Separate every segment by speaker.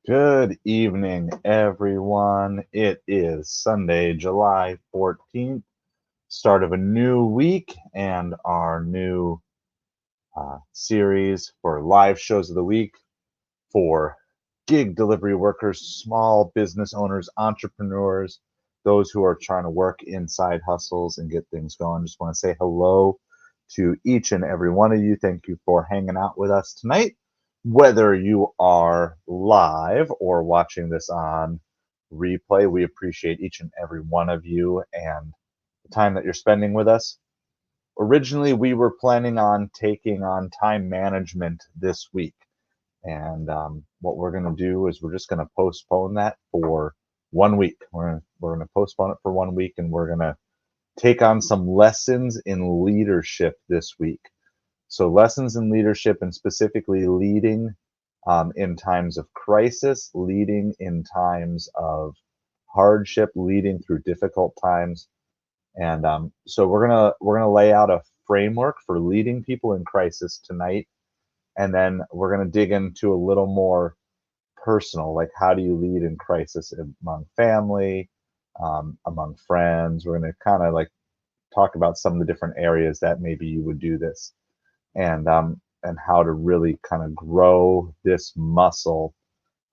Speaker 1: Good evening, everyone. It is Sunday, July 14th, start of a new week and our new series for live shows of the week for gig delivery workers, small business owners, entrepreneurs, those who are trying to work inside hustles and get things going. Just want to say hello to each and every one of you. Thank you for hanging out with us tonight. Whether you are live or watching this on replay, we appreciate each and every one of you and the time that you're spending with us. Originally, we were planning on taking on time management this week. And what we're going to do is we're just going to postpone that for 1 week. We're going to postpone it for 1 week, and we're going to take on some lessons in leadership this week. So lessons in leadership, and specifically leading in times of crisis, leading in times of hardship, leading through difficult times. And so we're gonna lay out a framework for leading people in crisis tonight, and then we're gonna dig into a little more personal, like how do you lead in crisis among family, among friends. We're gonna kind of like talk about some of the different areas that maybe you would do this, and how to really kind of grow this muscle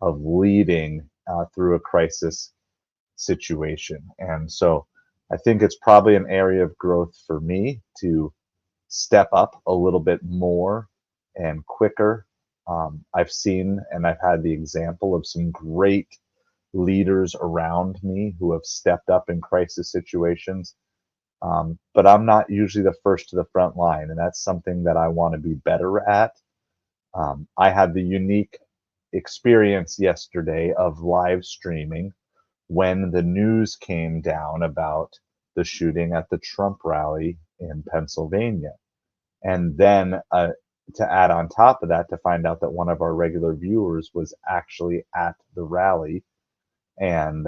Speaker 1: of leading through a crisis situation. And so I think it's probably an area of growth for me to step up a little bit more and quicker. I've seen and I've had the example of some great leaders around me who have stepped up in crisis situations. But I'm not usually the first to the front line, and that's something that I want to be better at. I had the unique experience yesterday of live streaming when the news came down about the shooting at the Trump rally in Pennsylvania. And then to add on top of that, to find out that one of our regular viewers was actually at the rally, and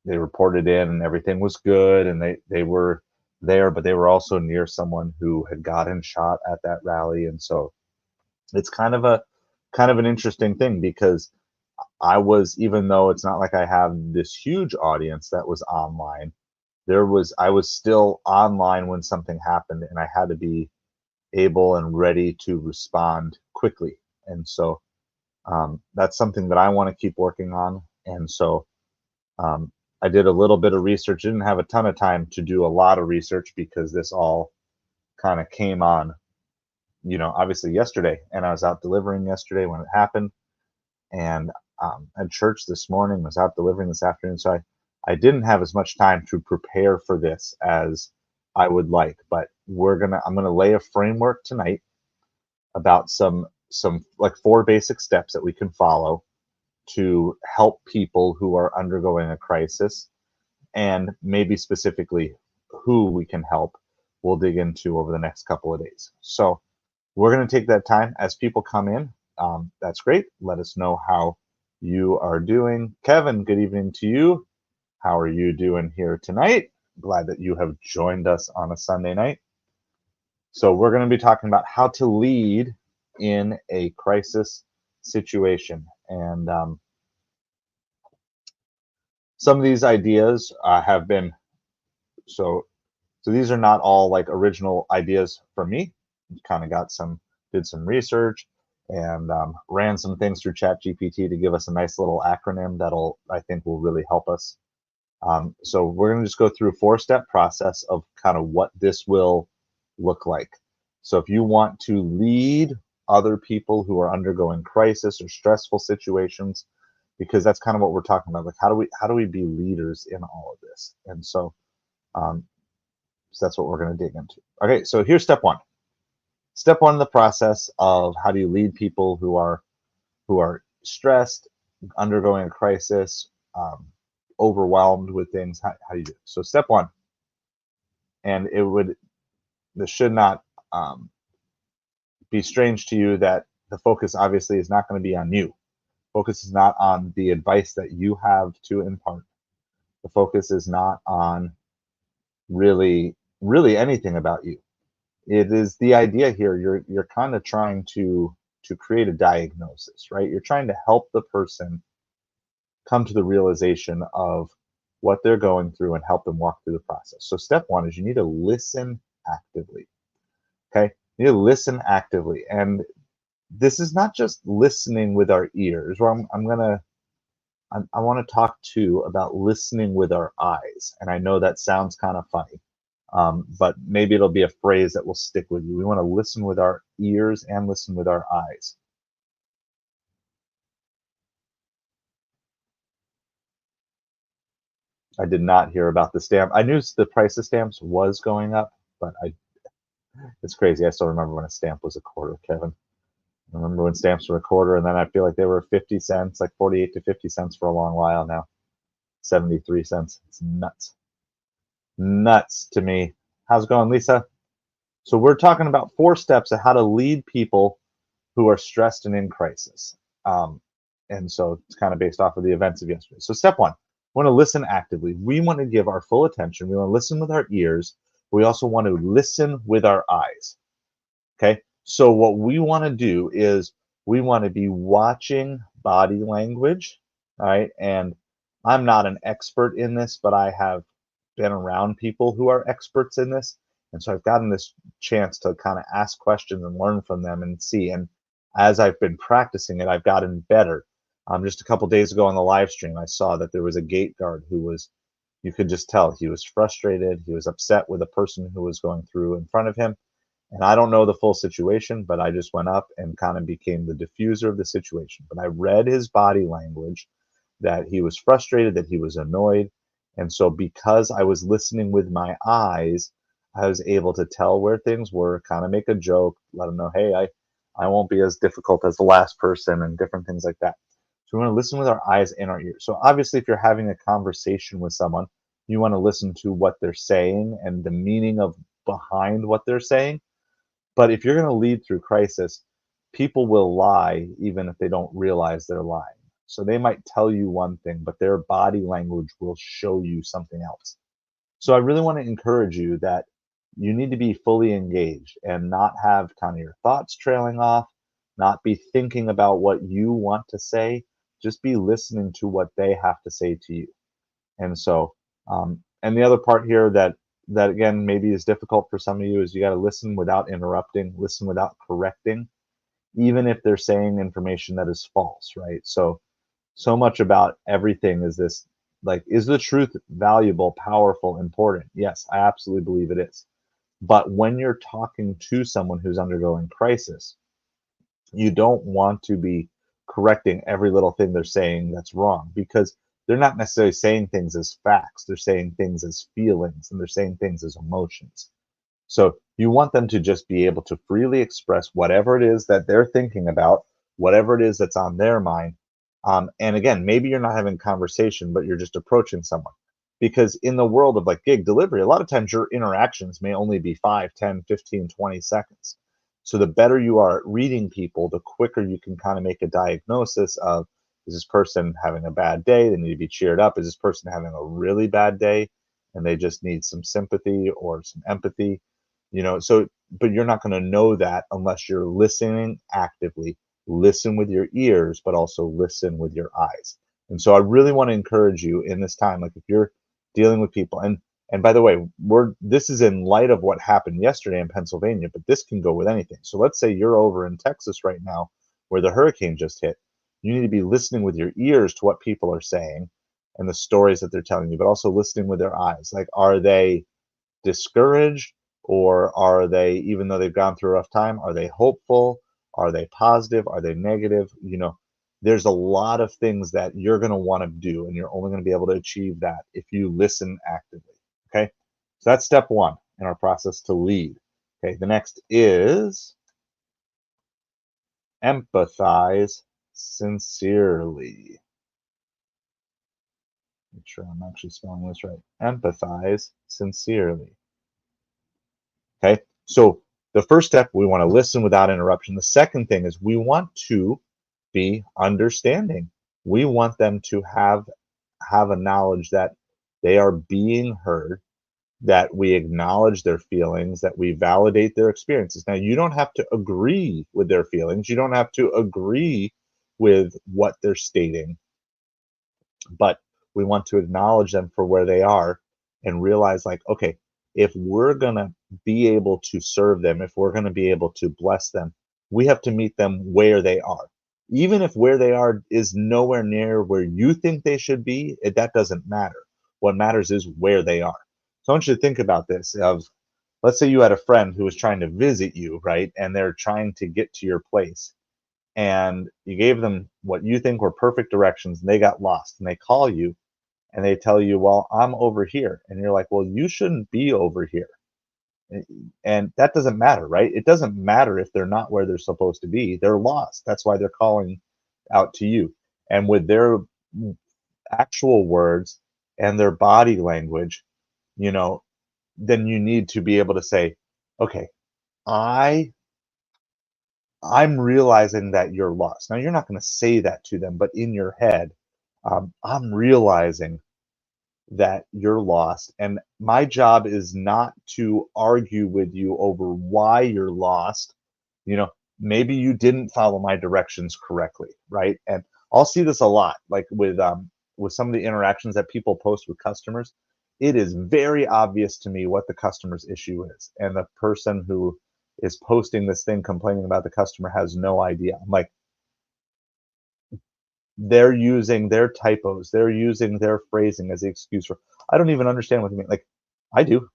Speaker 1: they reported in and everything was good, and they were there, but they were also near someone who had gotten shot at that rally. And so it's kind of an interesting thing, because I was, even though it's not like I have this huge audience that was online, I was still online when something happened, and I had to be able and ready to respond quickly. And so that's something that I want to keep working on. And so I did a little bit of research. Didn't have a ton of time to do a lot of research because this all kind of came on, obviously yesterday. And I was out delivering yesterday when it happened, and at church this morning, was out delivering this afternoon. So I didn't have as much time to prepare for this as I would like. But I'm gonna lay a framework tonight about some like 4 basic steps that we can follow to help people who are undergoing a crisis, and maybe specifically who we can help, we'll dig into over the next couple of days. So we're going to take that time as people come in. That's great. Let us know how you are doing. Kevin, good evening to you. How are you doing here tonight? Glad that you have joined us on a Sunday night. So we're going to be talking about how to lead in a crisis situation. And some of these ideas have been so so these are not all like original ideas from me. Kind of did some research, and ran some things through ChatGPT to give us a nice little acronym that'll, I think, will really help us. So we're going to just go through a 4-step process of kind of what this will look like. So if you want to lead other people who are undergoing crisis or stressful situations, because that's kind of what we're talking about, like how do we be leaders in all of this? And um, so that's what we're going to dig into. Okay, so here's step one. Step one in the process of how do you lead people who are stressed, undergoing a crisis, overwhelmed with things. How do you do it? So step one, and this should not be strange to you, that the focus obviously is not going to be on you. Focus is not on the advice that you have to impart. The focus is not on really anything about you. It is the idea here. You're kind of trying to create a diagnosis, right? You're trying to help the person come to the realization of what they're going through and help them walk through the process. So step one is you need to listen actively. Okay, you need to listen actively, and this is not just listening with our ears. Where I want to talk too about listening with our eyes, and I know that sounds kind of funny, but maybe it'll be a phrase that will stick with you. We want to listen with our ears and listen with our eyes. I did not hear about the stamp. I knew the price of stamps was going up, but it's crazy. I still remember when a stamp was a quarter, Kevin. I remember when stamps were a quarter, and then I feel like they were 50 cents, like 48 to 50 cents for a long while now. 73 cents. It's nuts. Nuts to me. How's it going, Lisa? So we're talking about 4 steps of how to lead people who are stressed and in crisis. And so it's kind of based off of the events of yesterday. So step 1, we want to listen actively. We want to give our full attention. We want to listen with our ears. We also want to listen with our eyes. Okay. So what we want to do is we want to be watching body language. All right. And I'm not an expert in this, but I have been around people who are experts in this. And so I've gotten this chance to kind of ask questions and learn from them and see. And as I've been practicing it, I've gotten better. Just a couple days ago on the live stream, I saw that there was a gate guard who was, you could just tell he was frustrated. He was upset with a person who was going through in front of him. And I don't know the full situation, but I just went up and kind of became the diffuser of the situation. But I read his body language that he was frustrated, that he was annoyed. And so because I was listening with my eyes, I was able to tell where things were, kind of make a joke, let him know, hey, I won't be as difficult as the last person, and different things like that. So we want to listen with our eyes and our ears. So obviously, if you're having a conversation with someone, you want to listen to what they're saying and the meaning of behind what they're saying. But if you're going to lead through crisis, people will lie even if they don't realize they're lying. So they might tell you one thing, but their body language will show you something else. So I really want to encourage you that you need to be fully engaged and not have kind of your thoughts trailing off, not be thinking about what you want to say, just be listening to what they have to say to you. And so, and the other part here that again maybe is difficult for some of you is you got to listen without interrupting, listen without correcting, even if they're saying information that is false, right? So much about everything is this, like, is the truth valuable, powerful, important? Yes, I absolutely believe it is. But when you're talking to someone who's undergoing crisis, you don't want to be correcting every little thing they're saying that's wrong, because they're not necessarily saying things as facts. They're saying things as feelings, and they're saying things as emotions. So you want them to just be able to freely express whatever it is that they're thinking about, whatever it is that's on their mind. And again, maybe you're not having a conversation, but you're just approaching someone. Because in the world of like gig delivery, a lot of times your interactions may only be 5, 10, 15, 20 seconds. So the better you are at reading people, the quicker you can kind of make a diagnosis of, is this person having a bad day? They need to be cheered up. Is this person having a really bad day and they just need some sympathy or some empathy? So, but you're not going to know that unless you're listening actively. Listen with your ears, but also listen with your eyes. And so I really want to encourage you in this time, like if you're dealing with people, and by the way, this is in light of what happened yesterday in Pennsylvania, but this can go with anything. So let's say you're over in Texas right now where the hurricane just hit. You need to be listening with your ears to what people are saying and the stories that they're telling you, but also listening with their eyes. Like, are they discouraged, or are they, even though they've gone through a rough time, are they hopeful? Are they positive? Are they negative? There's a lot of things that you're going to want to do, and you're only going to be able to achieve that if you listen actively. Okay, so that's step 1 in our process to lead. Okay, the next is empathize sincerely. Make sure I'm actually spelling this right. Empathize sincerely. Okay, so the first step, we want to listen without interruption. The second thing is we want to be understanding. We want them to have a knowledge that they are being heard, that we acknowledge their feelings, that we validate their experiences. Now, you don't have to agree with their feelings. You don't have to agree with what they're stating. but we want to acknowledge them for where they are and realize, like, okay, if we're going to be able to serve them, if we're going to be able to bless them, we have to meet them where they are. Even if where they are is nowhere near where you think they should be, that doesn't matter. What matters is where they are. So I want you to think about this of, let's say you had a friend who was trying to visit you, right? And they're trying to get to your place, and you gave them what you think were perfect directions, and they got lost, and they call you and they tell you, well, I'm over here. And you're like, well, you shouldn't be over here. And that doesn't matter, right? It doesn't matter if they're not where they're supposed to be. They're lost. That's why they're calling out to you. And with their actual words and their body language, you know, then you need to be able to say, okay, I I'm realizing that you're lost. Now, you're not going to say that to them, but in your head, I'm realizing that you're lost. And my job is not to argue with you over why you're lost. You know, maybe you didn't follow my directions correctly, right? And I'll see this a lot, like with some of the interactions that people post with customers. It is very obvious to me what the customer's issue is, and the person who is posting this thing complaining about the customer has no idea. I'm like, they're using their typos, they're using their phrasing as the excuse for, I don't even understand what they mean. Like, I do.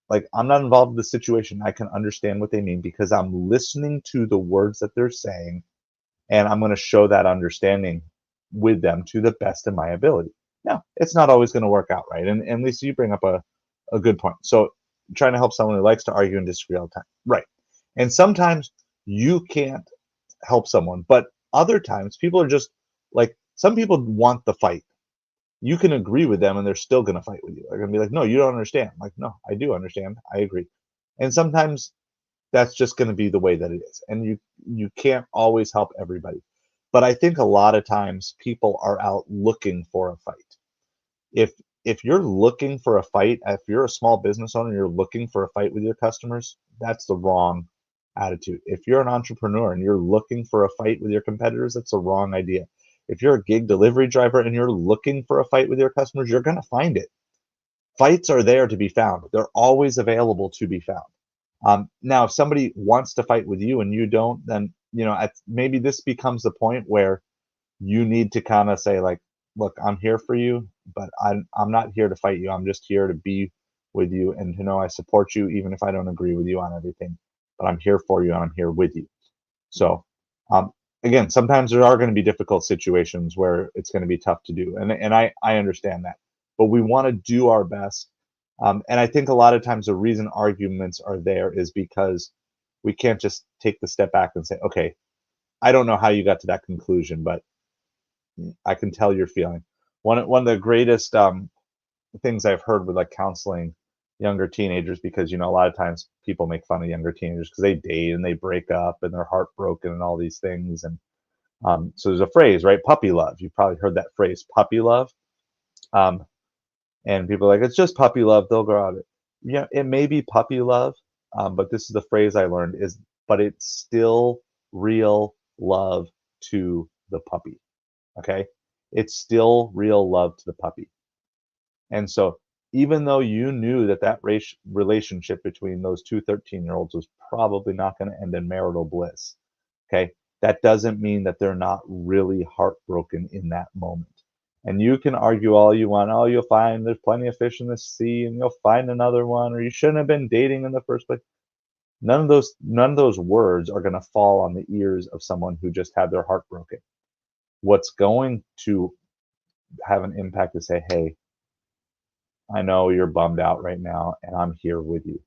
Speaker 1: Like, I'm not involved in the situation. I can understand what they mean because I'm listening to the words that they're saying, and I'm going to show that understanding with them to the best of my ability. Now, it's not always going to work out, right? And Lisa, you bring up a good point. So, trying to help someone who likes to argue and disagree all the time. Right. And sometimes you can't help someone, but other times people are just like, some people want the fight. You can agree with them and they're still going to fight with you. They're going to be like, no, you don't understand. I'm like, no, I do understand. I agree. And sometimes that's just going to be the way that it is. And you can't always help everybody. But I think a lot of times people are out looking for a fight. If if you're looking for a fight, if you're a small business owner, you're looking for a fight with your customers, that's the wrong attitude. If you're an entrepreneur and you're looking for a fight with your competitors, that's the wrong idea. If you're a gig delivery driver and you're looking for a fight with your customers, you're going to find it. Fights are there to be found. They're always available to be found. Now, if somebody wants to fight with you and you don't, then maybe this becomes the point where you need to kind of say, like, look, I'm here for you, but I'm not here to fight you. I'm just here to be with you and to know I support you even if I don't agree with you on everything. But I'm here for you and I'm here with you. So um, again, sometimes there are going to be difficult situations where it's going to be tough to do, and I understand that. But we want to do our best. And I think a lot of times the reason arguments are there is because we can't just take the step back and say, okay, I don't know how you got to that conclusion, but I can tell you're feeling. One of the greatest things I've heard with like counseling younger teenagers, because a lot of times people make fun of younger teenagers because they date and they break up and they're heartbroken and all these things. And so there's a phrase, right? Puppy love. You've probably heard that phrase, puppy love. Um, and people are like, it's just puppy love. They'll grow out of it. Yeah, it may be puppy love, but this is the phrase I learned is, but it's still real love to the puppy. Okay. It's still real love to the puppy. And so even though you knew that that relationship between those two 13-year-olds was probably not going to end in marital bliss, okay, that doesn't mean that they're not really heartbroken in that moment. And you can argue all you want. Oh, you'll find there's plenty of fish in the sea and you'll find another one, or you shouldn't have been dating in the first place. None of those words are going to fall on the ears of someone who just had their heart broken. What's going to have an impact to say, hey, I know you're bummed out right now, and I'm here with you.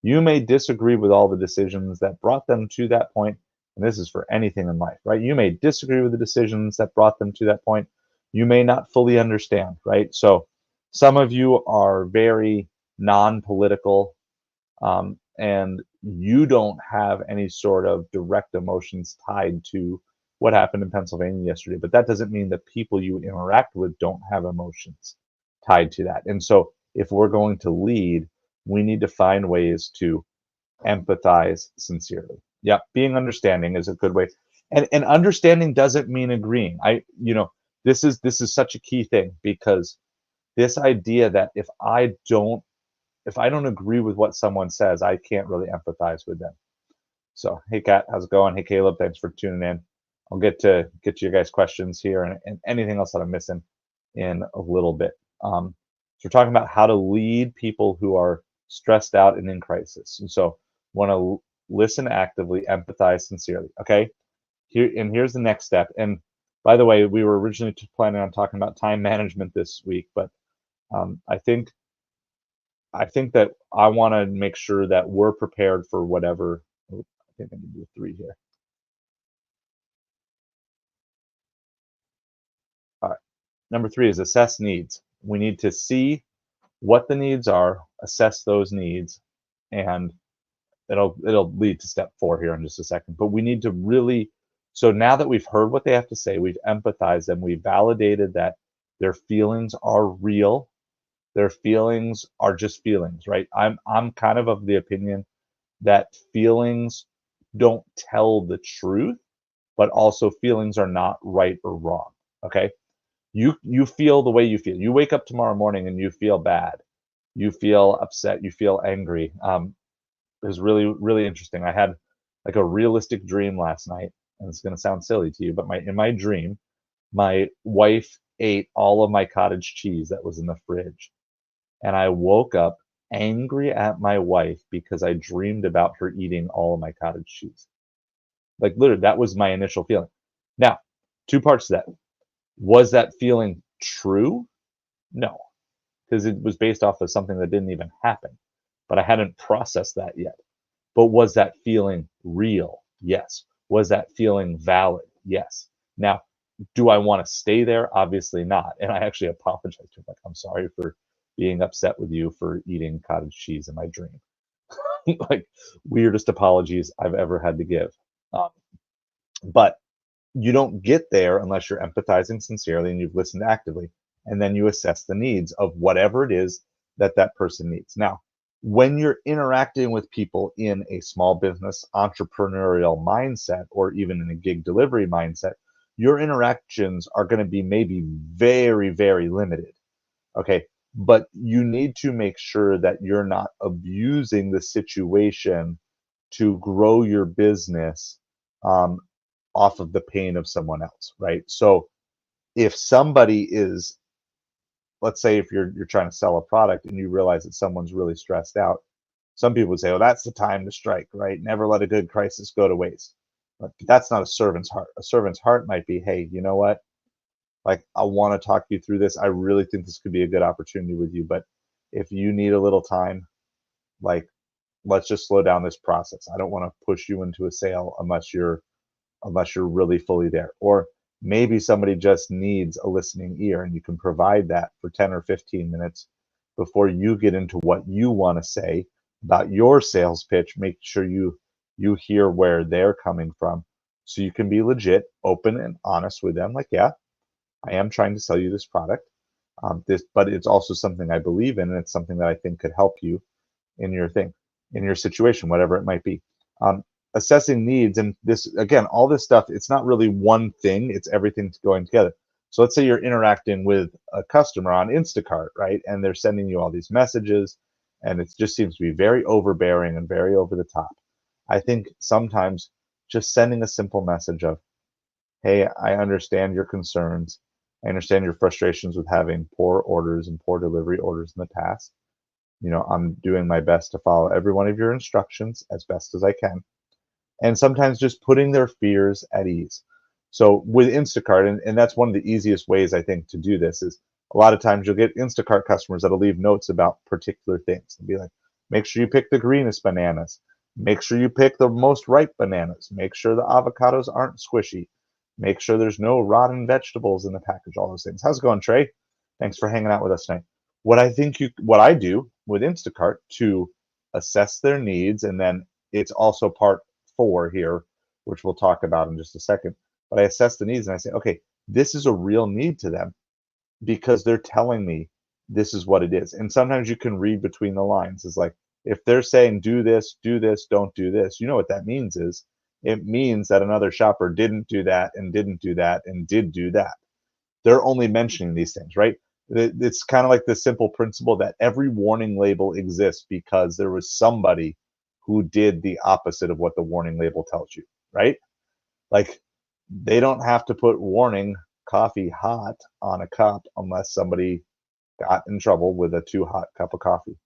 Speaker 1: You may disagree with all the decisions that brought them to that point, and this is for anything in life, right? You may disagree with the decisions that brought them to that point. You may not fully understand, right? So some of you are very non-political, and you don't have any sort of direct emotions tied to what happened in Pennsylvania yesterday, but that doesn't mean the people you interact with don't have emotions tied to that. And so if we're going to lead, we need to find ways to empathize sincerely. Yeah, being understanding is a good way. And understanding doesn't mean agreeing. this is such a key thing, because this idea that if I don't agree with what someone says, I can't really empathize with them. So, hey Kat, how's it going? Hey Caleb, thanks for tuning in. I'll get to your guys' questions here, and anything else that I'm missing in a little bit. So we're talking about how to lead people who are stressed out and in crisis. And so want to listen actively, empathize sincerely. Okay. Here's the next step. And by the way, we were originally planning on talking about time management this week, but I think that I want to make sure that we're prepared for whatever. I think I can do 3 here. All right. Number 3 is assess needs. We need to see what the needs are, assess those needs, and it'll lead to step 4 here in just a second. But we need to really, so now that we've heard what they have to say, we've empathized them, we've validated that their feelings are real. Their feelings are just feelings, right? I'm kind of the opinion that feelings don't tell the truth, but also feelings are not right or wrong. Okay? You feel the way you feel. You wake up tomorrow morning and you feel bad. You feel upset, you feel angry. It was really, really interesting. I had like a realistic dream last night, and it's going to sound silly to you, but in my dream, my wife ate all of my cottage cheese that was in the fridge, and I woke up angry at my wife because I dreamed about her eating all of my cottage cheese. Like literally, that was my initial feeling. Now, 2 parts to that. Was that feeling true? No, because it was based off of something that didn't even happen, but I hadn't processed that yet. But was that feeling real? Yes. Was that feeling valid? Yes. Now, do I want to stay there? Obviously not. And I actually apologized to him. Like, I'm sorry for being upset with you for eating cottage cheese in my dream. Like, weirdest apologies I've ever had to give. Um, but you don't get there unless you're empathizing sincerely and you've listened actively. And then you assess the needs of whatever it is that that person needs. Now, when you're interacting with people in a small business entrepreneurial mindset, or even in a gig delivery mindset, your interactions are going to be maybe very, very limited. Okay. But you need to make sure that you're not abusing the situation to grow your business um, off of the pain of someone else, right? So if somebody is, let's say if you're trying to sell a product and you realize that someone's really stressed out, some people would say, well, that's the time to strike, right? Never let a good crisis go to waste. But that's not a servant's heart. A servant's heart might be, hey, you know what? Like, I want to talk you through this. I really think this could be a good opportunity with you. But if you need a little time, like, let's just slow down this process. I don't want to push you into a sale unless you're really fully there. Or maybe somebody just needs a listening ear, and you can provide that for 10 or 15 minutes before you get into what you want to say about your sales pitch. Make sure you hear where they're coming from, so you can be legit, open, and honest with them. Like, yeah, I am trying to sell you this product, but it's also something I believe in, and it's something that I think could help you in your thing, in your situation, whatever it might be. Um, Assessing needs, and this again, all this stuff, it's not really one thing, it's everything going together. So let's say you're interacting with a customer on Instacart, right? And they're sending you all these messages, and it just seems to be very overbearing and very over the top. I think sometimes just sending a simple message of, hey, I understand your concerns. I understand your frustrations with having poor orders and poor delivery orders in the past. I'm doing my best to follow every one of your instructions as best as I can. And sometimes just putting their fears at ease. So with Instacart, and that's one of the easiest ways I think to do this, is a lot of times you'll get Instacart customers that'll leave notes about particular things. They'll be like, make sure you pick the greenest bananas. Make sure you pick the most ripe bananas. Make sure the avocados aren't squishy. Make sure there's no rotten vegetables in the package, all those things. How's it going, Trey? Thanks for hanging out with us tonight. What I do with Instacart to assess their needs, and then it's also part 4 here, which we'll talk about in just a second. But I assess the needs and I say, okay, this is a real need to them because they're telling me this is what it is. And sometimes you can read between the lines. It's like, if they're saying do this, don't do this, you know what that means is it means that another shopper didn't do that and didn't do that and did do that. they're only mentioning these things, right? It's kind of like the simple principle that every warning label exists because there was somebody who did the opposite of what the warning label tells you, right? Like, they don't have to put warning coffee hot on a cup unless somebody got in trouble with a too hot cup of coffee.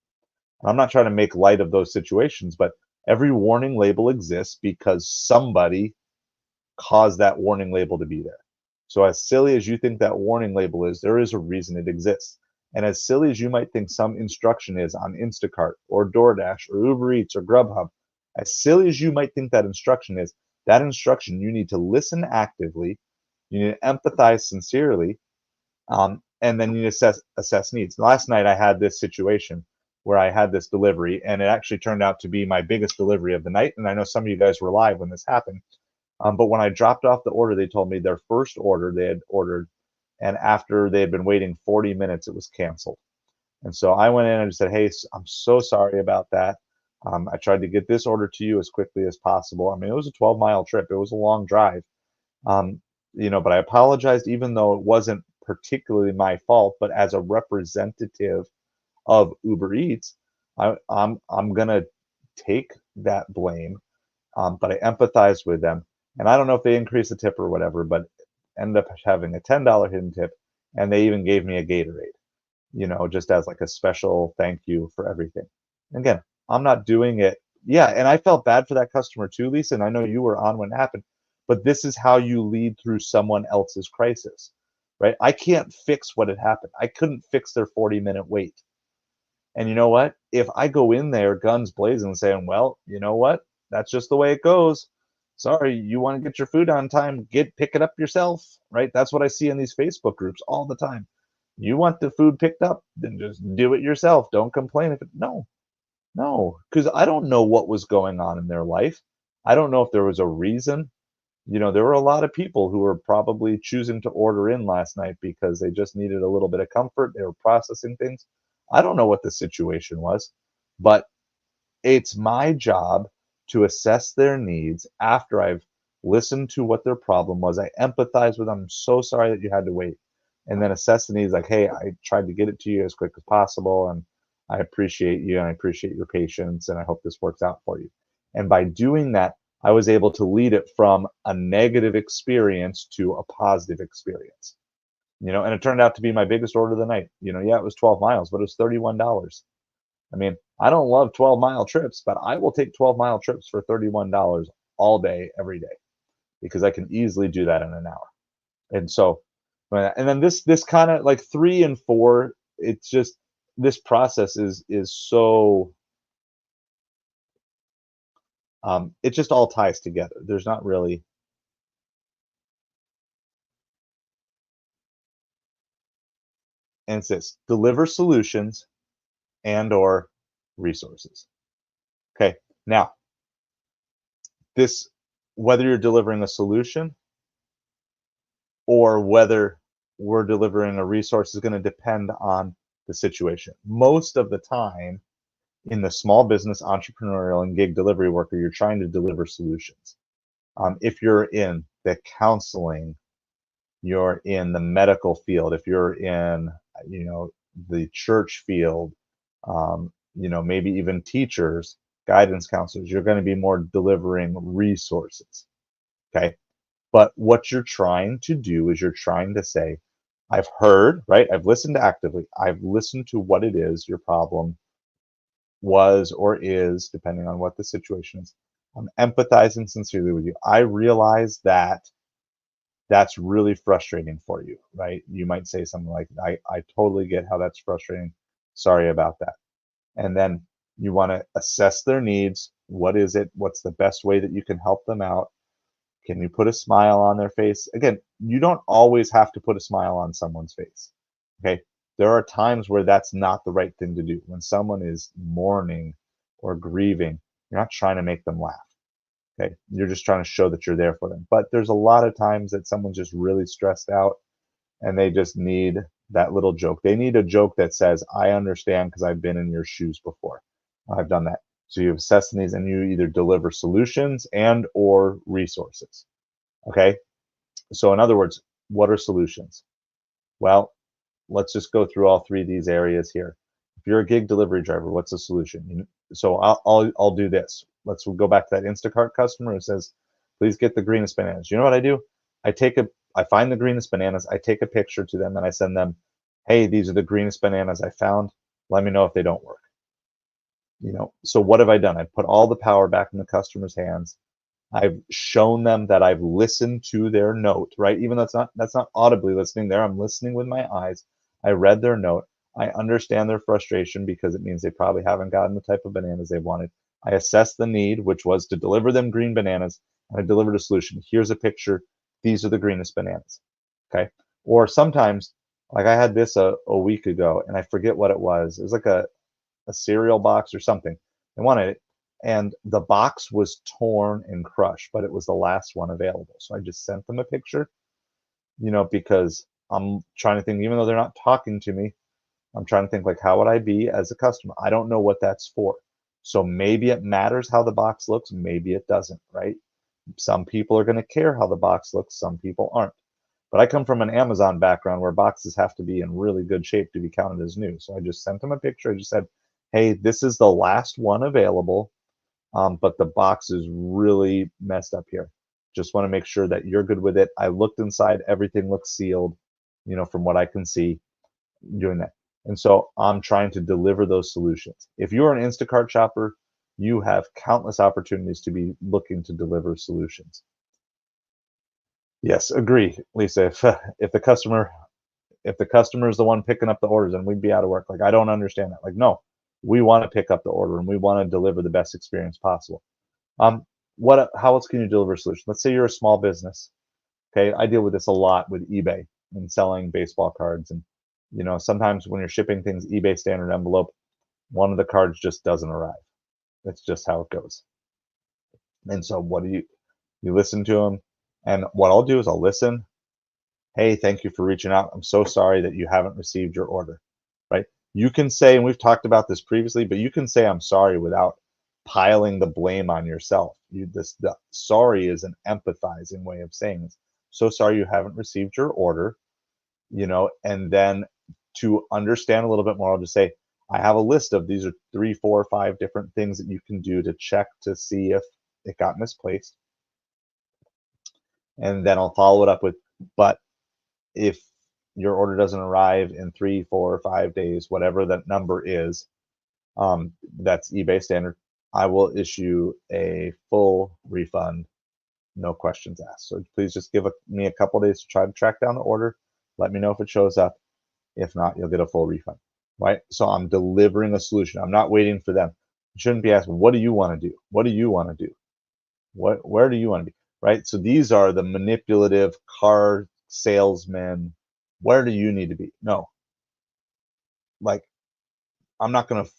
Speaker 1: And I'm not trying to make light of those situations, but every warning label exists because somebody caused that warning label to be there. So as silly as you think that warning label is, there is a reason it exists. And as silly as you might think some instruction is on Instacart or DoorDash or Uber Eats or Grubhub, as silly as you might think that instruction is, that instruction you need to listen actively, you need to empathize sincerely, and then you assess needs. Last night I had this situation where I had this delivery, and it actually turned out to be my biggest delivery of the night. And I know some of you guys were live when this happened. But when I dropped off the order, they told me their first order they had ordered, and after they had been waiting 40 minutes, it was canceled. And so I went in and just said, "Hey, I'm so sorry about that. I tried to get this order to you as quickly as possible. I mean, it was a 12-mile trip. It was a long drive. Um, but I apologized, even though it wasn't particularly my fault. But as a representative of Uber Eats, I'm gonna take that blame. But I empathize with them, and I don't know if they increased the tip or whatever, but ended up having a $10 hidden tip, and they even gave me a Gatorade, just as like a special thank you for everything. Again, I'm not doing it. Yeah, and I felt bad for that customer too, Lisa, and I know you were on when it happened, but this is how you lead through someone else's crisis, right? I can't fix what had happened. I couldn't fix their 40-minute wait. And you know what? If I go in there guns blazing and saying, well, you know what? That's just the way it goes. Sorry, you want to get your food on time, pick it up yourself, right? That's what I see in these Facebook groups all the time. You want the food picked up, then just do it yourself. Don't complain if it no, because I don't know what was going on in their life. I don't know if there was a reason. There were a lot of people who were probably choosing to order in last night because they just needed a little bit of comfort. They were processing things. I don't know what the situation was, but it's my job to assess their needs after I've listened to what their problem was. I empathize with them. I'm so sorry that you had to wait. And then assess the needs like, hey, I tried to get it to you as quick as possible, and I appreciate you and I appreciate your patience, and I hope this works out for you. And by doing that, I was able to lead it from a negative experience to a positive experience. And it turned out to be my biggest order of the night. Yeah, it was 12 miles, but it was $31. I mean, I don't love 12-mile trips, but I will take 12-mile trips for $31 all day, every day, because I can easily do that in an hour. And so, and then this kind of like 3 and 4, it's just this process is so it just all ties together. There's not really, and it's this: deliver solutions and or resources. Okay. Now, this, whether you're delivering a solution or whether we're delivering a resource, is going to depend on the situation. Most of the time, in the small business, entrepreneurial, and gig delivery worker, you're trying to deliver solutions. If you're in the counseling, you're in the medical field, if you're in, the church field, maybe even teachers, guidance counselors, you're going to be more delivering resources. Okay. But what you're trying to do is you're trying to say, I've heard, right? I've listened actively. I've listened to what it is your problem was or is, depending on what the situation is. I'm empathizing sincerely with you. I realize that that's really frustrating for you, right? You might say something like, I totally get how that's frustrating. Sorry about that. And then you want to assess their needs. What is it? What's the best way that you can help them out? Can you put a smile on their face? Again, you don't always have to put a smile on someone's face. Okay. There are times where that's not the right thing to do. When someone is mourning or grieving, you're not trying to make them laugh. Okay. You're just trying to show that you're there for them. But there's a lot of times that someone's just really stressed out and they just need that little joke. They need a joke that says, I understand because I've been in your shoes before. I've done that. So you assess these and you either deliver solutions and or resources. Okay. So in other words, what are solutions? Well, let's just go through all three of these areas here. If you're a gig delivery driver, what's the solution? So I'll do this. Let's go back to that Instacart customer who says, please get the greenest bananas. You know what I do? I find the greenest bananas, I take a picture to them, and I send them, hey, these are the greenest bananas I found. Let me know if they don't work. So what have I done? I've put all the power back in the customer's hands. I've shown them that I've listened to their note, right? Even though that's not audibly listening there, I'm listening with my eyes. I read their note. I understand their frustration because it means they probably haven't gotten the type of bananas they wanted. I assessed the need, which was to deliver them green bananas, and I delivered a solution. Here's a picture. These are the greenest bananas. Okay. Or sometimes, like I had this a week ago, and I forget what it was. It was like a cereal box or something. They wanted it, and the box was torn and crushed, but it was the last one available. So I just sent them a picture, because I'm trying to think, even though they're not talking to me, I'm trying to think, like, how would I be as a customer? I don't know what that's for. So maybe it matters how the box looks, maybe it doesn't, right? Some people are going to care how the box looks, some people aren't. But I come from an Amazon background where boxes have to be in really good shape to be counted as new. So I just sent them a picture. I just said, hey, this is the last one available, but the box is really messed up here. Just want to make sure that you're good with it. I looked inside, everything looks sealed, from what I can see, doing that. And so I'm trying to deliver those solutions. If you're an Instacart shopper, you have countless opportunities to be looking to deliver solutions. Yes, agree, Lisa. If the customer is the one picking up the orders, and we'd be out of work. Like, I don't understand that. Like, no, we want to pick up the order and we want to deliver the best experience possible. How else can you deliver a solution? Let's say you're a small business. Okay, I deal with this a lot with eBay and selling baseball cards, and sometimes when you're shipping things, eBay standard envelope, one of the cards just doesn't arrive. That's just how it goes. And so what do you listen to them, and what I'll do is I'll listen. Hey, thank you for reaching out. I'm so sorry that you haven't received your order, right? You can say, and we've talked about this previously, but you can say I'm sorry without piling the blame on yourself. The sorry is an empathizing way of saying this. So sorry you haven't received your order, and then to understand a little bit more, I'll just say, I have a list of these are 3, 4, 5 different things that you can do to check to see if it got misplaced. And then I'll follow it up with, but if your order doesn't arrive in 3, 4, 5 days, whatever that number is, that's eBay standard, I will issue a full refund, no questions asked. So please just give me a couple days to try to track down the order. Let me know if it shows up. If not, you'll get a full refund, right? So I'm delivering a solution. I'm not waiting for them. You shouldn't be asking, what do you want to do? What do you want to do? Where do you want to be, right? So these are the manipulative car salesmen. Where do you need to be? No, like, I'm not going to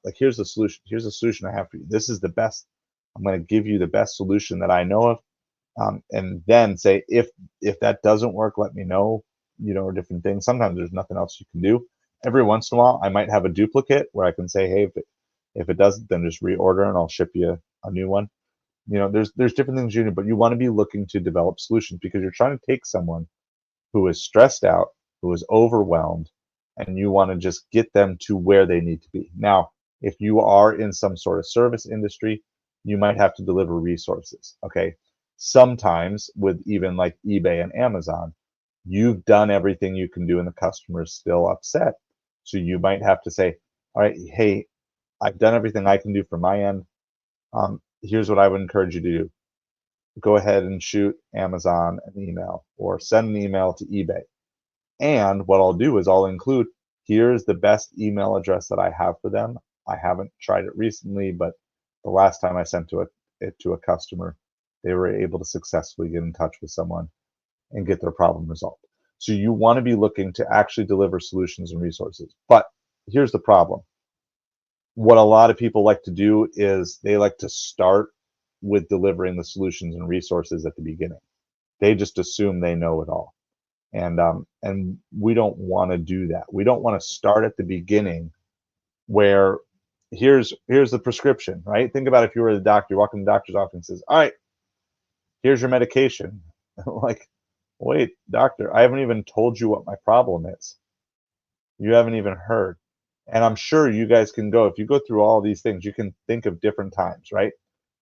Speaker 1: like, here's the solution. Here's the solution I have for you. This is the best. I'm going to give you the best solution that I know of, and then say, if that doesn't work, let me know. Different things. Sometimes there's nothing else you can do. Every once in a while, I might have a duplicate where I can say, hey, if it doesn't, then just reorder and I'll ship you a new one. There's different things you do, but you want to be looking to develop solutions because you're trying to take someone who is stressed out, who is overwhelmed, and you want to just get them to where they need to be. Now, if you are in some sort of service industry, you might have to deliver resources. Okay. Sometimes with even like eBay and Amazon, you've done everything you can do and the customer is still upset. So you might have to say, all right, hey, I've done everything I can do from my end. Here's what I would encourage you to do. Go ahead and shoot Amazon an email or send an email to eBay. And what I'll do is I'll include, here's the best email address that I have for them. I haven't tried it recently, but the last time I sent it to a customer, they were able to successfully get in touch with someone and get their problem resolved. So you want to be looking to actually deliver solutions and resources. But here's the problem. What a lot of people like to do is they like to start with delivering the solutions and resources at the beginning. They just assume they know it all. And we don't want to do that. We don't want to start at the beginning where here's the prescription, right? Think about if you were the doctor, you walk in the doctor's office and says, all right, here's your medication. Like, Wait, doctor, I haven't even told you what my problem is. You haven't even heard. And I'm sure you guys can go, if you go through all these things, you can think of different times, right?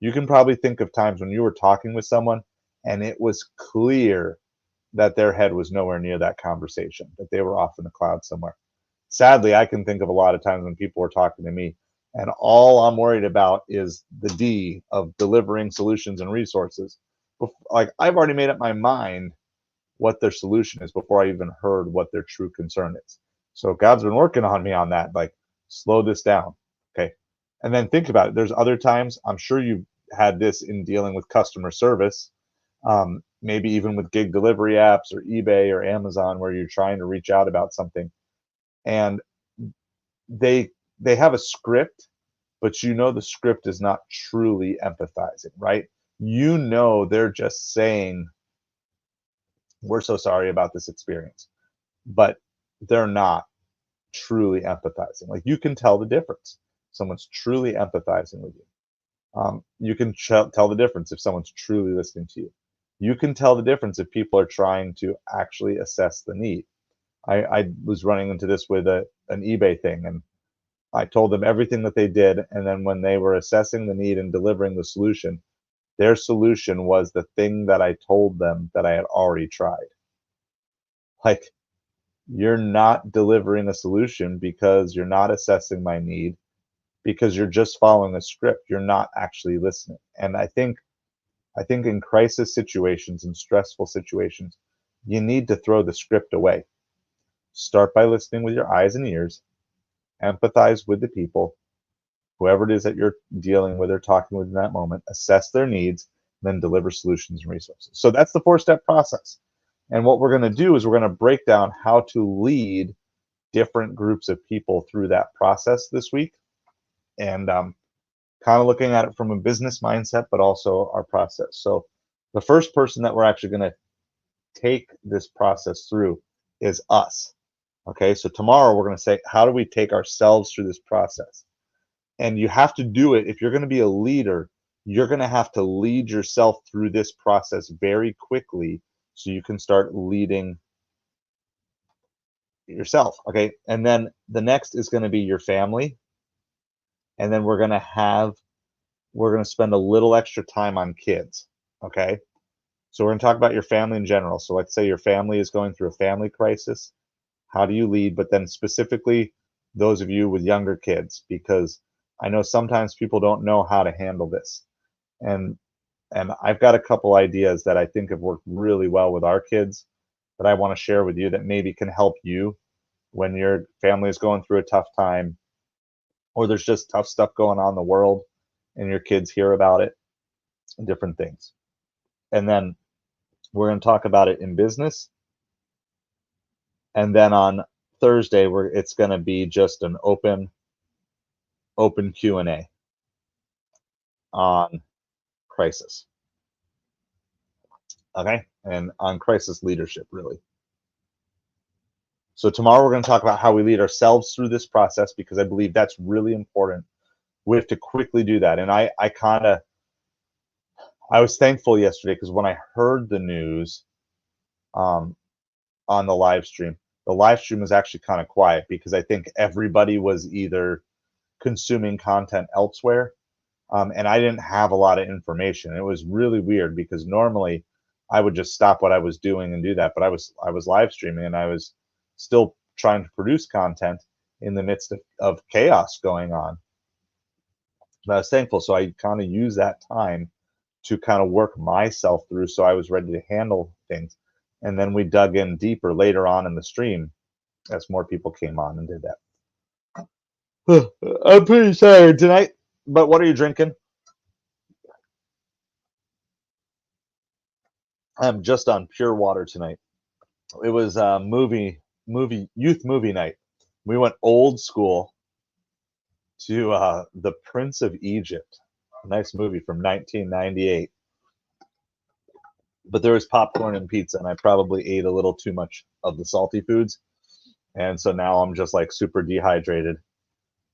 Speaker 1: You can probably think of times when you were talking with someone and it was clear that their head was nowhere near that conversation, that they were off in the cloud somewhere. Sadly, I can think of a lot of times when people were talking to me, and all I'm worried about is the D of delivering solutions and resources. Like, I've already made up my mind what their solution is before I even heard what their true concern is. So God's been working on me on that, like, slow this down. Okay. And then think about it. There's other times, I'm sure you've had this in dealing with customer service, maybe even with gig delivery apps or eBay or Amazon, where you're trying to reach out about something, and they have a script, but you know the script is not truly empathizing, right? You know they're just saying, we're so sorry about this experience, but they're not truly empathizing. Like, you can tell the difference. Someone's truly empathizing with you. You can tell the difference if someone's truly listening to you. You can tell the difference if people are trying to actually assess the need. I was running into this with an eBay thing, and I told them everything that they did, and then when they were assessing the need and delivering the solution, their solution was the thing that I told them that I had already tried. Like, you're not delivering a solution because you're not assessing my need, because you're just following a script. You're not actually listening. And I think in crisis situations and stressful situations, you need to throw the script away. Start by listening with your eyes and ears, empathize with the people, whoever it is that you're dealing with or talking with in that moment, assess their needs, then deliver solutions and resources. So that's the 4-step process. And what we're going to do is we're going to break down how to lead different groups of people through that process this week, and kind of looking at it from a business mindset, but also our process. So the first person that we're actually going to take this process through is us. Okay, so tomorrow we're going to say, how do we take ourselves through this process? And you have to do it. If you're going to be a leader, you're going to have to lead yourself through this process very quickly so you can start leading yourself. Okay, and then the next is going to be your family, and then we're going to spend a little extra time on kids. Okay, so we're going to talk about your family in general. So let's say your family is going through a family crisis. How do you lead? But then specifically those of you with younger kids, because I know sometimes people don't know how to handle this. And I've got a couple ideas that I think have worked really well with our kids that I want to share with you that maybe can help you when your family is going through a tough time, or there's just tough stuff going on in the world and your kids hear about it, different things. And then we're going to talk about it in business. And then on Thursday, it's going to be just an open Q&A on crisis. Okay, and on crisis leadership, really. So tomorrow we're going to talk about how we lead ourselves through this process, because I believe that's really important. We have to quickly do that. And I was thankful yesterday, because when I heard the news on the live stream was actually kind of quiet, because I think everybody was either consuming content elsewhere, and I didn't have a lot of information. It was really weird, because normally I would just stop what I was doing and do that, but I was live streaming, and I was still trying to produce content in the midst of chaos going on. But I was thankful, so I kind of used that time to kind of work myself through, so I was ready to handle things. And then we dug in deeper later on in the stream as more people came on and did that. I'm pretty tired tonight, but what are you drinking? I'm just on pure water tonight. It was youth movie night. We went old school to The Prince of Egypt, a nice movie from 1998. But there was popcorn and pizza, and I probably ate a little too much of the salty foods, and so now I'm just like super dehydrated.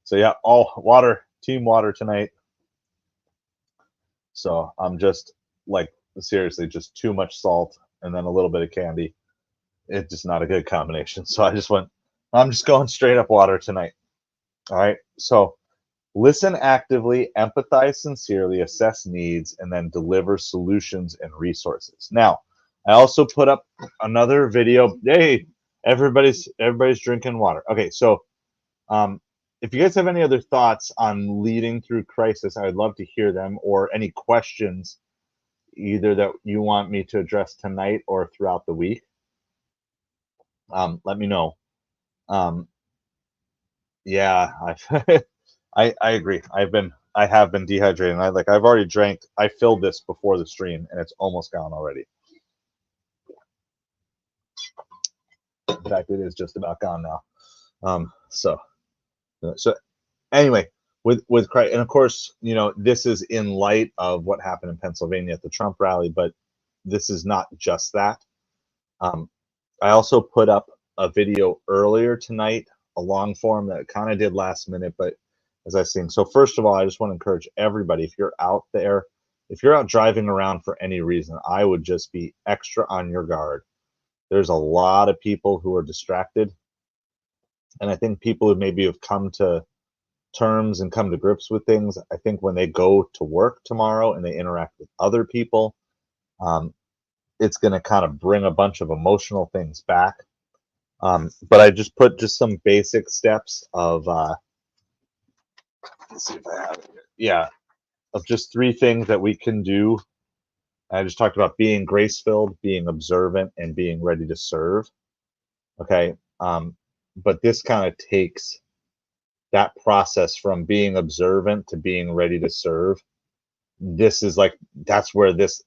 Speaker 1: So yeah, all water, team water tonight. So I'm just like, seriously, just too much salt and then a little bit of candy. It's just not a good combination. So I'm just going straight up water tonight. All right. So listen actively, empathize sincerely, assess needs, and then deliver solutions and resources. Now, I also put up another video. Hey, everybody's drinking water. Okay, so if you guys have any other thoughts on leading through crisis, I would love to hear them, or any questions either that you want me to address tonight or throughout the week. Let me know. Yeah, I agree. I have been dehydrated. I've already drank. I filled this before the stream, and it's almost gone already. In fact, it is just about gone now. So anyway, with Christ, and of course, this is in light of what happened in Pennsylvania at the Trump rally, but this is not just that. I also put up a video earlier tonight, a long form that kind of did last minute, but as I was saying, so first of all, I just want to encourage everybody, if you're out there, if you're out driving around for any reason, I would just be extra on your guard. There's a lot of people who are distracted, and I think people who maybe have come to terms and come to grips with things, I think when they go to work tomorrow and they interact with other people, it's going to kind of bring a bunch of emotional things back. But I just put some basic steps of, let's see if I have it here. Yeah, of just 3 things that we can do. I just talked about being grace-filled, being observant, and being ready to serve. Okay, but this kind of takes that process from being observant to being ready to serve. That's where this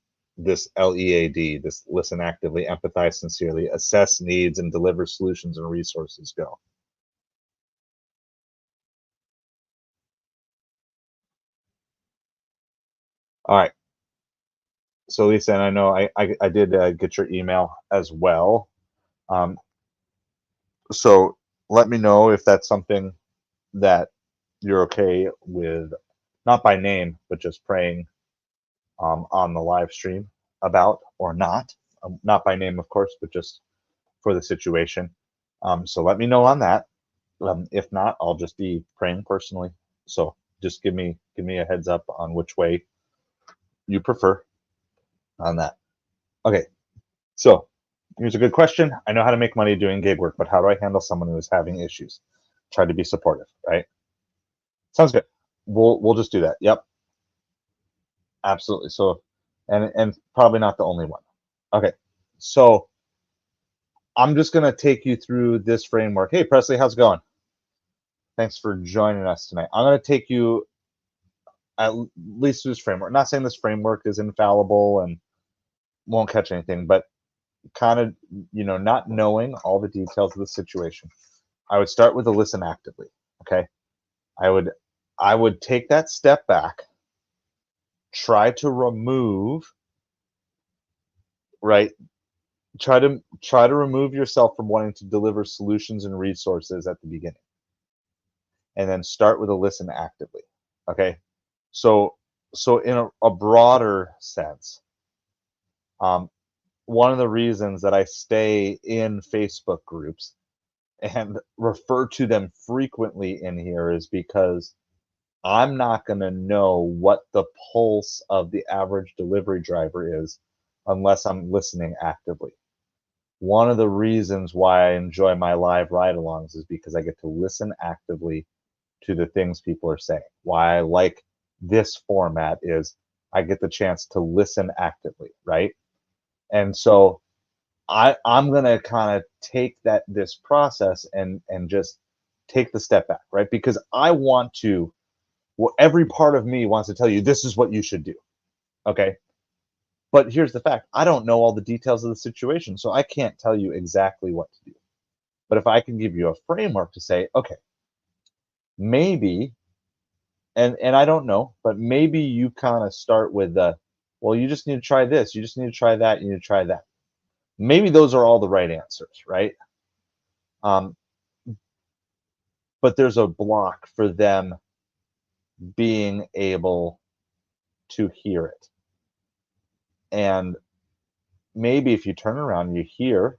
Speaker 1: LEAD, this listen actively, empathize sincerely, assess needs, and deliver solutions and resources go. All right. So Lisa, and I know I did get your email as well. So let me know if that's something that you're okay with, not by name, but just praying on the live stream about, or not. Not by name, of course, but just for the situation. So let me know on that. If not, I'll just be praying personally. So just give me a heads up on which way you prefer on that. Okay, so here's a good question. I know how to make money doing gig work, but how do I handle someone who is having issues? Try to be supportive, right? Sounds good. We'll just do that. Yep, absolutely. So, and probably not the only one. Okay, so I'm just gonna take you through this framework. Hey Presley, how's it going? Thanks for joining us tonight. I'm gonna take you at least through this framework. Not saying this framework is infallible and won't catch anything, but kind of, not knowing all the details of the situation, I would start with a listen actively. Okay, I would take that step back, try to remove, right, try to remove yourself from wanting to deliver solutions and resources at the beginning, and then start with a listen actively. Okay, so in a broader sense, one of the reasons that I stay in Facebook groups and refer to them frequently in here is because I'm not going to know what the pulse of the average delivery driver is unless I'm listening actively. One of the reasons why I enjoy my live ride-alongs is because I get to listen actively to the things people are saying. Why I like this format is I get the chance to listen actively, right? And so I'm gonna kind of take this process and just take the step back, right? Because I want to, well, every part of me wants to tell you this is what you should do. Okay. But here's the fact, I don't know all the details of the situation, so I can't tell you exactly what to do. But if I can give you a framework to say, okay, maybe, and I don't know, but maybe you kind of start with well, you just need to try this, you just need to try that, you need to try that. Maybe those are all the right answers, right? But there's a block for them being able to hear it. And maybe if you turn around, you hear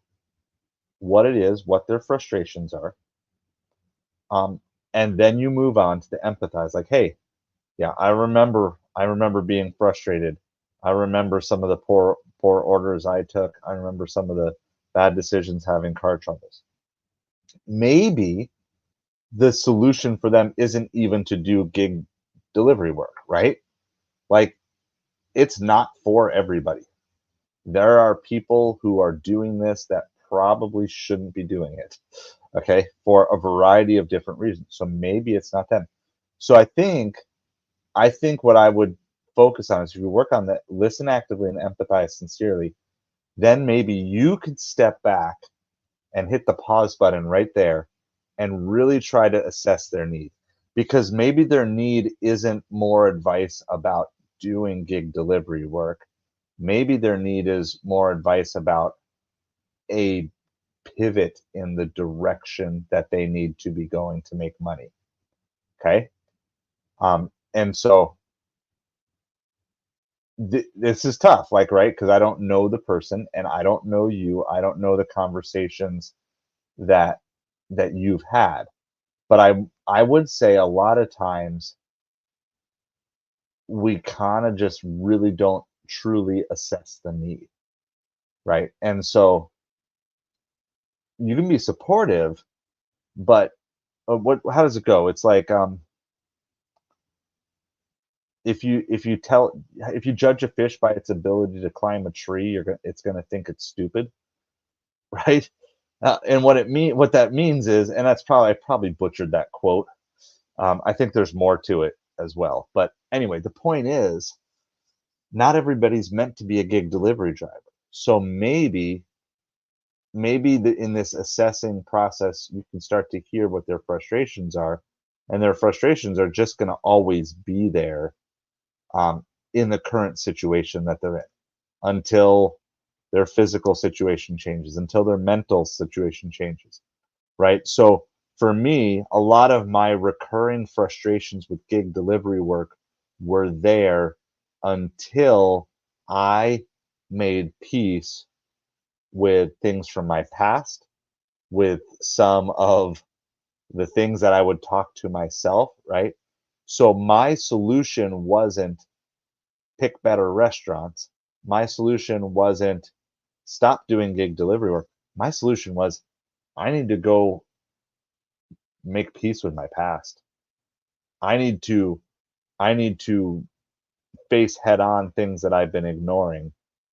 Speaker 1: what it is, what their frustrations are, um, and then you move on to the empathize. Like, hey, yeah, I remember being frustrated. I remember some of the poor orders I took. I remember some of the bad decisions having car troubles. Maybe the solution for them isn't even to do gig delivery work, right? Like, it's not for everybody. There are people who are doing this that probably shouldn't be doing it, okay, for a variety of different reasons. So maybe it's not them. So I think what I would focus on is if you work on that, listen actively and empathize sincerely, then maybe you could step back and hit the pause button right there and really try to assess their need. Because maybe their need isn't more advice about doing gig delivery work. Maybe their need is more advice about a pivot in the direction that they need to be going to make money. Okay. And so this is tough, like, right? Because I don't know the person and I don't know you. I don't know the conversations that you've had. But I would say a lot of times we kind of just really don't truly assess the need, right? And so you can be supportive, but what how does it go? It's like if you judge a fish by its ability to climb a tree, it's gonna think it's stupid, right? And what that means is, and I probably butchered that quote. I think there's more to it as well. But anyway, the point is, not everybody's meant to be a gig delivery driver. So maybe in this assessing process, you can start to hear what their frustrations are, and their frustrations are just going to always be there in the current situation that they're in until their physical situation changes, until their mental situation changes, right? So for me, a lot of my recurring frustrations with gig delivery work were there until I made peace with things from my past, with some of the things that I would talk to myself, right? So my solution wasn't pick better restaurants. My solution wasn't stop doing gig delivery work. My solution was I need to go make peace with my past. I need to I need to face head on things that I've been ignoring.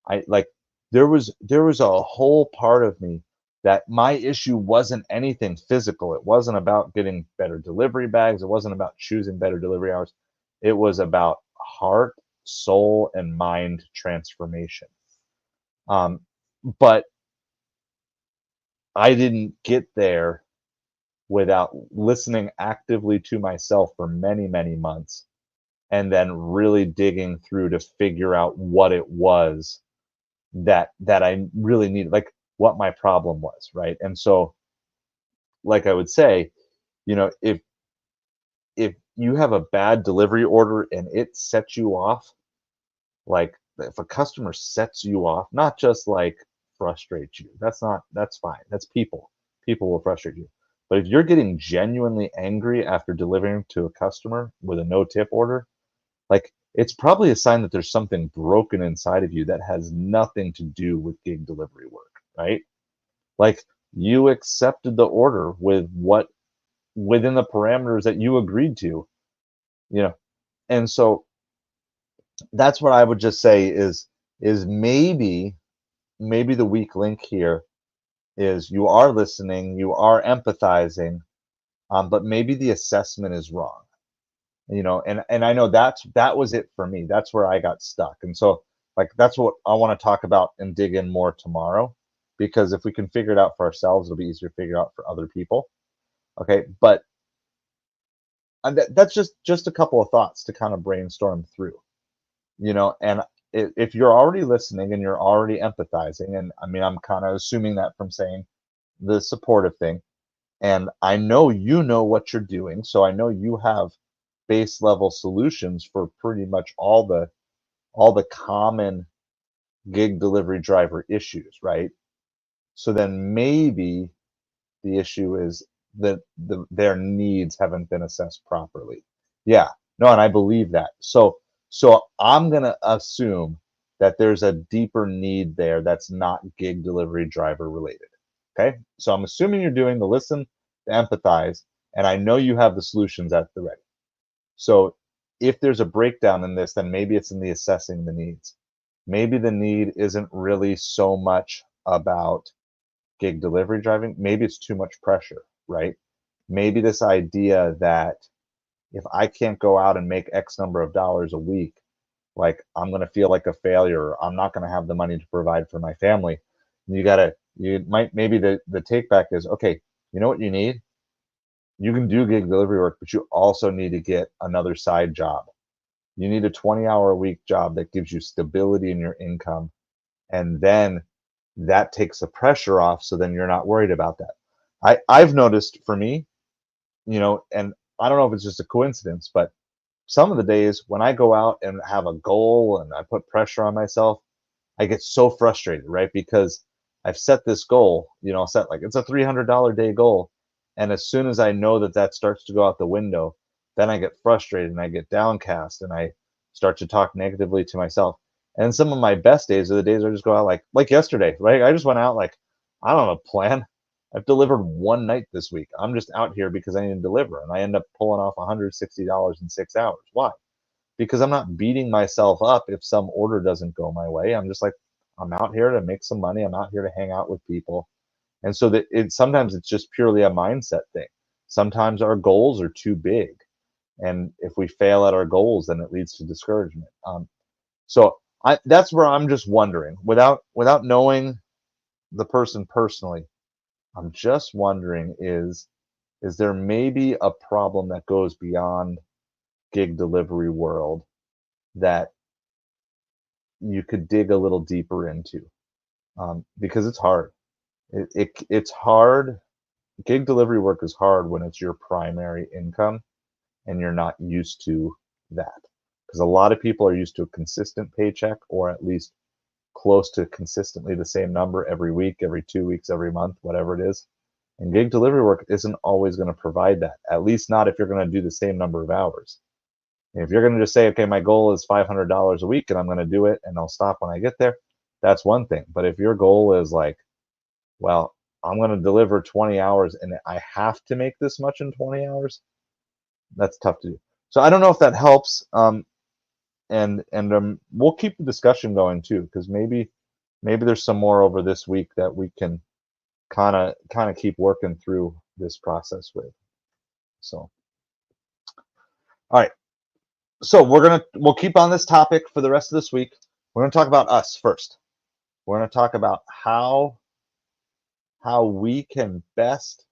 Speaker 1: I like there was a whole part of me that my issue wasn't anything physical. It wasn't about getting better delivery bags. It wasn't about choosing better delivery hours. It was about heart, soul, and mind transformation. Um, but I didn't get there without listening actively to myself for many, many months and then really digging through to figure out what it was that I really needed, like what my problem was, right? And so, like I would say, if you have a bad delivery order and it sets you off, like if a customer sets you off, not just like frustrates you, that's fine. That's people. People will frustrate you. But if you're getting genuinely angry after delivering to a customer with a no tip order, like it's probably a sign that there's something broken inside of you that has nothing to do with gig delivery work, right? Like you accepted the order with what within the parameters that you agreed to, you know. And so that's what I would just say is maybe the weak link here is you are listening, you are empathizing, but maybe the assessment is wrong. And I know that was it for me. That's where I got stuck. And so like that's what I want to talk about and dig in more tomorrow, because if we can figure it out for ourselves, it'll be easier to figure out for other people. Okay, but that's just a couple of thoughts to kind of brainstorm through. And if you're already listening and you're already empathizing, and I mean I'm kind of assuming that from saying the supportive thing, and I know you know what you're doing, so I know you have base level solutions for pretty much all the common gig delivery driver issues, right? So then maybe the issue is that their needs haven't been assessed properly. Yeah, no, and I believe that. So I'm gonna assume that there's a deeper need there that's not gig delivery driver related. Okay, so I'm assuming you're doing the listen, the empathize, and I know you have the solutions at the ready. So if there's a breakdown in this, then maybe it's in the assessing the needs. Maybe the need isn't really so much about gig delivery driving. Maybe it's too much pressure, right? Maybe this idea that if I can't go out and make X number of dollars a week, like I'm going to feel like a failure. I'm not going to have the money to provide for my family. You might, maybe the take back is, okay, you know what you need? You can do gig delivery work, but you also need to get another side job. You need a 20-hour a week job that gives you stability in your income. And then that takes the pressure off. So then you're not worried about that. I've noticed for me, and I don't know if it's just a coincidence, but some of the days when I go out and have a goal and I put pressure on myself, I get so frustrated, right? Because I've set this goal, set like it's a $300 day goal. And as soon as I know that that starts to go out the window, then I get frustrated and I get downcast and I start to talk negatively to myself. And some of my best days are the days I just go out like yesterday, right? I just went out like, I don't have a plan. I've delivered one night this week. I'm just out here because I need to deliver. And I end up pulling off $160 in 6 hours. Why? Because I'm not beating myself up if some order doesn't go my way. I'm just like, I'm out here to make some money. I'm out here to hang out with people. And so that sometimes it's just purely a mindset thing. Sometimes our goals are too big. And if we fail at our goals, then it leads to discouragement. That's where I'm just wondering, without knowing the person personally, I'm just wondering is there maybe a problem that goes beyond gig delivery world that you could dig a little deeper into, because it's hard. It's hard. Gig delivery work is hard when it's your primary income and you're not used to that. Because a lot of people are used to a consistent paycheck or at least close to consistently the same number every week, every 2 weeks, every month, whatever it is. And gig delivery work isn't always going to provide that, at least not if you're going to do the same number of hours. If you're going to just say, okay, my goal is $500 a week and I'm going to do it and I'll stop when I get there, that's one thing. But if your goal is like, well, I'm going to deliver 20 hours and I have to make this much in 20 hours, that's tough to do. So I don't know if that helps. And we'll keep the discussion going too, because maybe there's some more over this week that we can kind of keep working through this process with. So, all right. So we'll keep on this topic for the rest of this week. We're gonna talk about us first. We're gonna talk about how we can best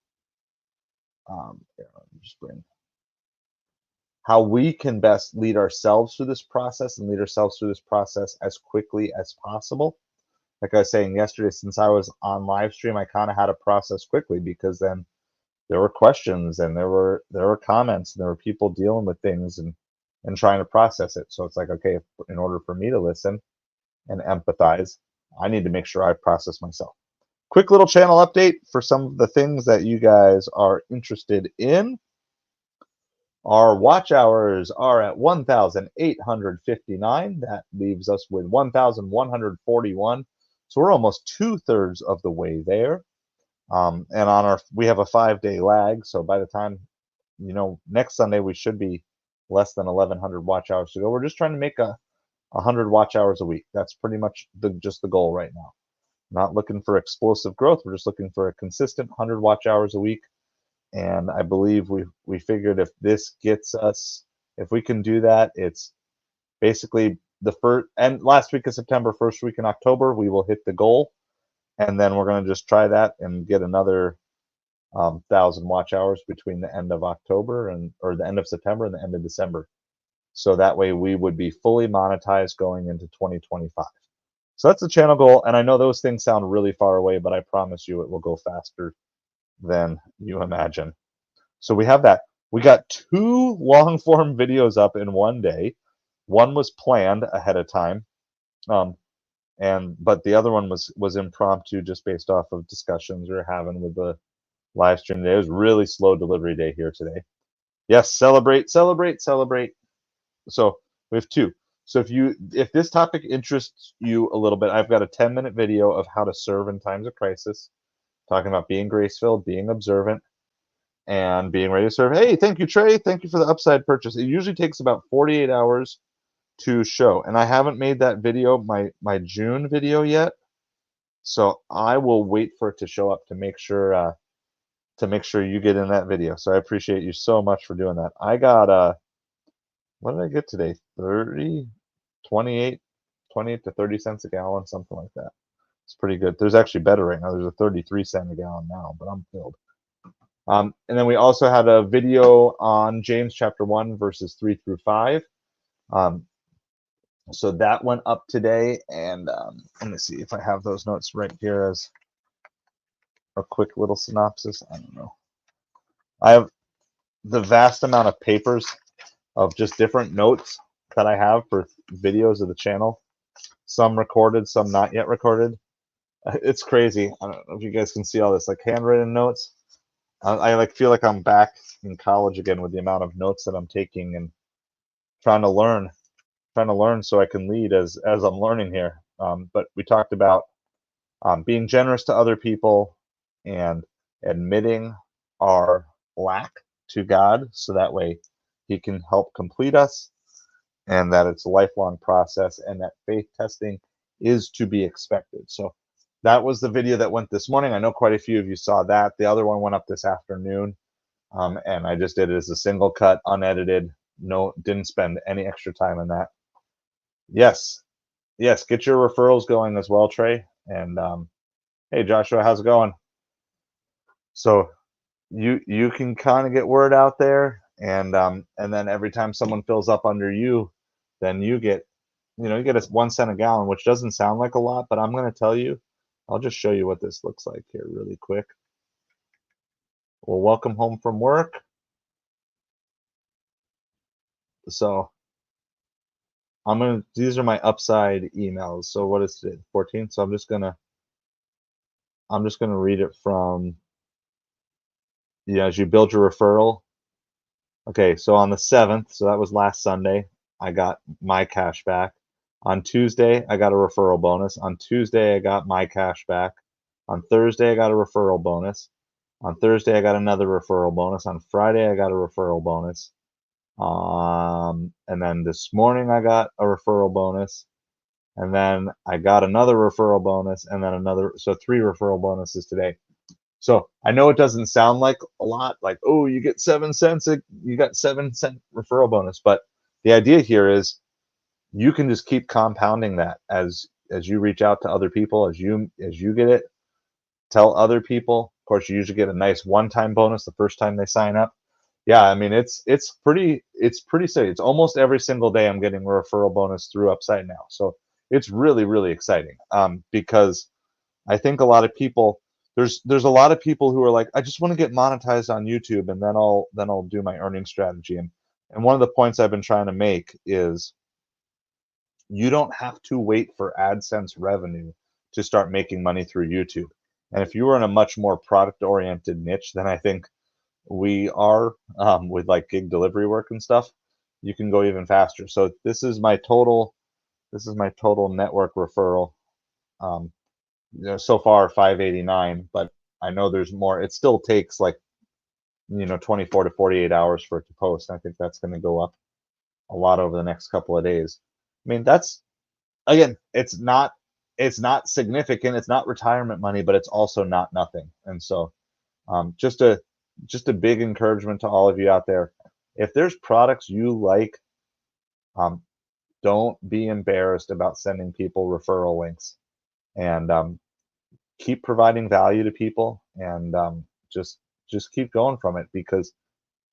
Speaker 1: just bring how we can best lead ourselves through this process and lead ourselves through this process as quickly as possible. Like I was saying yesterday, since I was on live stream, I kind of had to process quickly because then there were questions and there were comments and there were people dealing with things and trying to process it. So it's like, okay, in order for me to listen and empathize, I need to make sure I process myself. Quick little channel update for some of the things that you guys are interested in. Our watch hours are at 1,859. That leaves us with 1,141. So we're almost 2/3 of the way there. And we have a 5-day lag. So by the time, next Sunday, we should be less than 1,100 watch hours to go. We're just trying to make 100 watch hours a week. That's pretty much just the goal right now. Not looking for explosive growth. We're just looking for a consistent 100 watch hours a week. And I believe we figured if this gets us, if we can do that, it's basically the first and last week of September, first week in October, we will hit the goal. And then we're going to just try that and get another 1,000 watch hours between the end of October or the end of September and the end of December. So that way we would be fully monetized going into 2025. So that's the channel goal. And I know those things sound really far away, but I promise you it will go faster than you imagine. So we have that. We got 2 long form videos up in one day. One was planned ahead of time. but the other one was impromptu, just based off of discussions we were having with the live stream today. It was really slow delivery day here today. Yes, celebrate, celebrate, celebrate. So we have two. So if this topic interests you a little bit, I've got a 10-minute video of how to serve in times of crisis, talking about being grace-filled, being observant, and being ready to serve. Hey, thank you, Trey. Thank you for the upside purchase. It usually takes about 48 hours to show, and I haven't made that video, my June video yet. So I will wait for it to show up to make sure you get in that video. So I appreciate you so much for doing that. I got what did I get today? 28 to 30 cents a gallon, something like that. It's pretty good. There's actually better right now. There's a 33-cent a gallon now, but I'm filled. And then we also had a video on James chapter 1, verses 3 through 5. So that went up today, and let me see if I have those notes right here as a quick little synopsis. I don't know. I have the vast amount of papers of just different notes that I have for videos of the channel. Some recorded, some not yet recorded. It's crazy. I don't know if you guys can see all this, like handwritten notes. I like feel like I'm back in college again with the amount of notes that I'm taking and trying to learn so I can lead as I'm learning here. But we talked about being generous to other people and admitting our lack to God, so that way He can help complete us, and that it's a lifelong process, and that faith testing is to be expected. So that was the video that went this morning. I know quite a few of you saw that. The other one went up this afternoon, and I just did it as a single cut, unedited. No, didn't spend any extra time on that. Yes, get your referrals going as well, Trey. And hey, Joshua, how's it going? So you can kind of get word out there, and then every time someone fills up under you, then you get a 1 cent a gallon, which doesn't sound like a lot, but I'm going to tell you, I'll just show you what this looks like here really quick. Well, welcome home from work. So these are my upside emails. So what is it, 14? So I'm just gonna read it from, as you build your referral. Okay, so on the 7th, so that was last Sunday, I got my cash back. On Tuesday, I got a referral bonus. On Tuesday, I got my cash back. On Thursday, I got a referral bonus. On Thursday, I got another referral bonus. On Friday, I got a referral bonus. And then this morning, I got a referral bonus. And then I got another referral bonus, and then so 3 referral bonuses today. So I know it doesn't sound like a lot, like, oh, you get 7 cents, you got 7-cent referral bonus. But the idea here is you can just keep compounding that as you reach out to other people, as you get it, tell other people. Of course, you usually get a nice one-time bonus the first time they sign up. Yeah, I mean, it's pretty steady. It's almost every single day I'm getting a referral bonus through Upside now. So it's really, really exciting, because I think a lot of people, there's a lot of people who are like, I just want to get monetized on YouTube, and then I'll do my earning strategy. And one of the points I've been trying to make is you don't have to wait for AdSense revenue to start making money through YouTube. And if you are in a much more product-oriented niche than I think we are, with like gig delivery work and stuff, you can go even faster. So this is my total network referral. So far 589, but I know there's more. It still takes like 24 to 48 hours for it to post. I think that's going to go up a lot over the next couple of days. I mean, that's, again, it's not significant. It's not retirement money, but it's also not nothing. And so just a big encouragement to all of you out there. If there's products you like, don't be embarrassed about sending people referral links, and keep providing value to people, and just keep going from it, because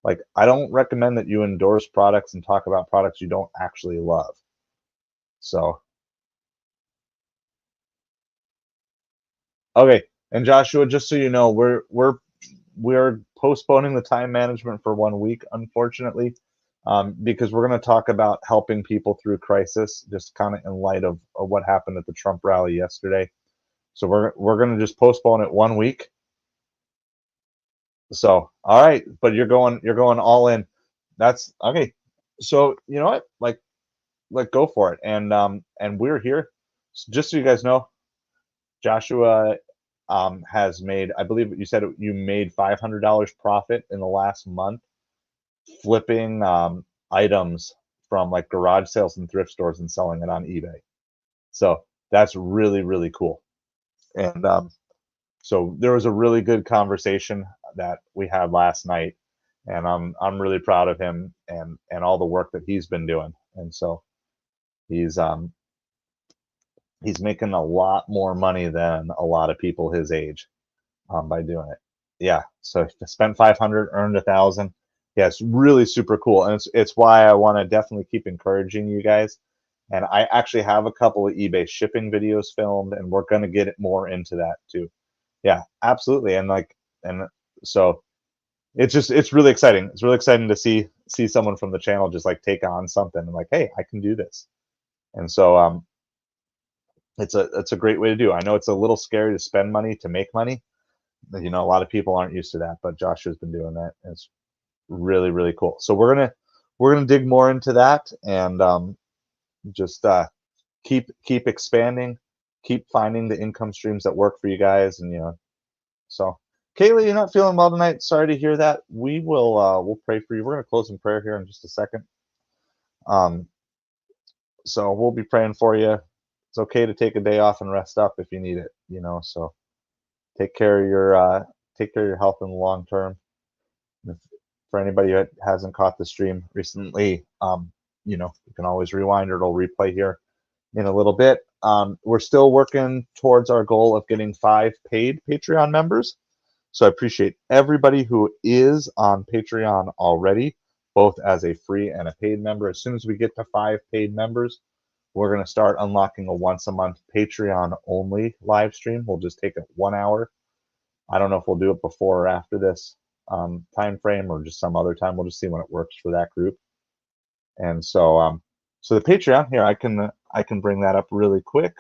Speaker 1: like, I don't recommend that you endorse products and talk about products you don't actually love. So okay, and Joshua, just so you know, we're postponing the time management for 1 week, unfortunately, because we're going to talk about helping people through crisis, just kind of in light of what happened at the Trump rally yesterday. So we're going to just postpone it 1 week. So all right, but you're going all in. That's okay. So you know what? Like go for it. And we're here. Just so you guys know, Joshua has made, I believe you said you made $500 profit in the last month flipping items from like garage sales and thrift stores and selling it on eBay. So that's really, really cool. And so there was a really good conversation that we had last night, and I'm really proud of him and all the work that he's been doing. And so he's making a lot more money than a lot of people his age by doing it. Yeah, so spent 500, earned 1,000. Yeah, it's really super cool, and it's why I want to definitely keep encouraging you guys. And I actually have a couple of eBay shipping videos filmed, and we're gonna get it more into that too. Yeah, absolutely, and so it's really exciting. It's really exciting to see someone from the channel just like take on something and like, hey, I can do this. And so it's a great way to do. I know it's a little scary to spend money to make money. You know, a lot of people aren't used to that, but Joshua's been doing that. And it's really, really cool. So we're gonna dig more into that and just keep expanding, keep finding the income streams that work for you guys, and you know. So, Kaylee, you're not feeling well tonight. Sorry to hear that. We'll pray for you. We're gonna close in prayer here in just a second. Um, so we'll be praying for you. It's okay to take a day off and rest up if you need it. You know, so take care of your health in the long term. If, for anybody that hasn't caught the stream recently, you know, you can always rewind or it'll replay here in a little bit. We're still working towards our goal of getting 5 paid Patreon members. So I appreciate everybody who is on Patreon already, both as a free and a paid member. As soon as we get to 5 paid members, we're going to start unlocking a once a month Patreon only live stream. We'll just take it 1 hour. I don't know if we'll do it before or after this time frame or just some other time. We'll just see when it works for that group. And so so the Patreon here, I can bring that up really quick.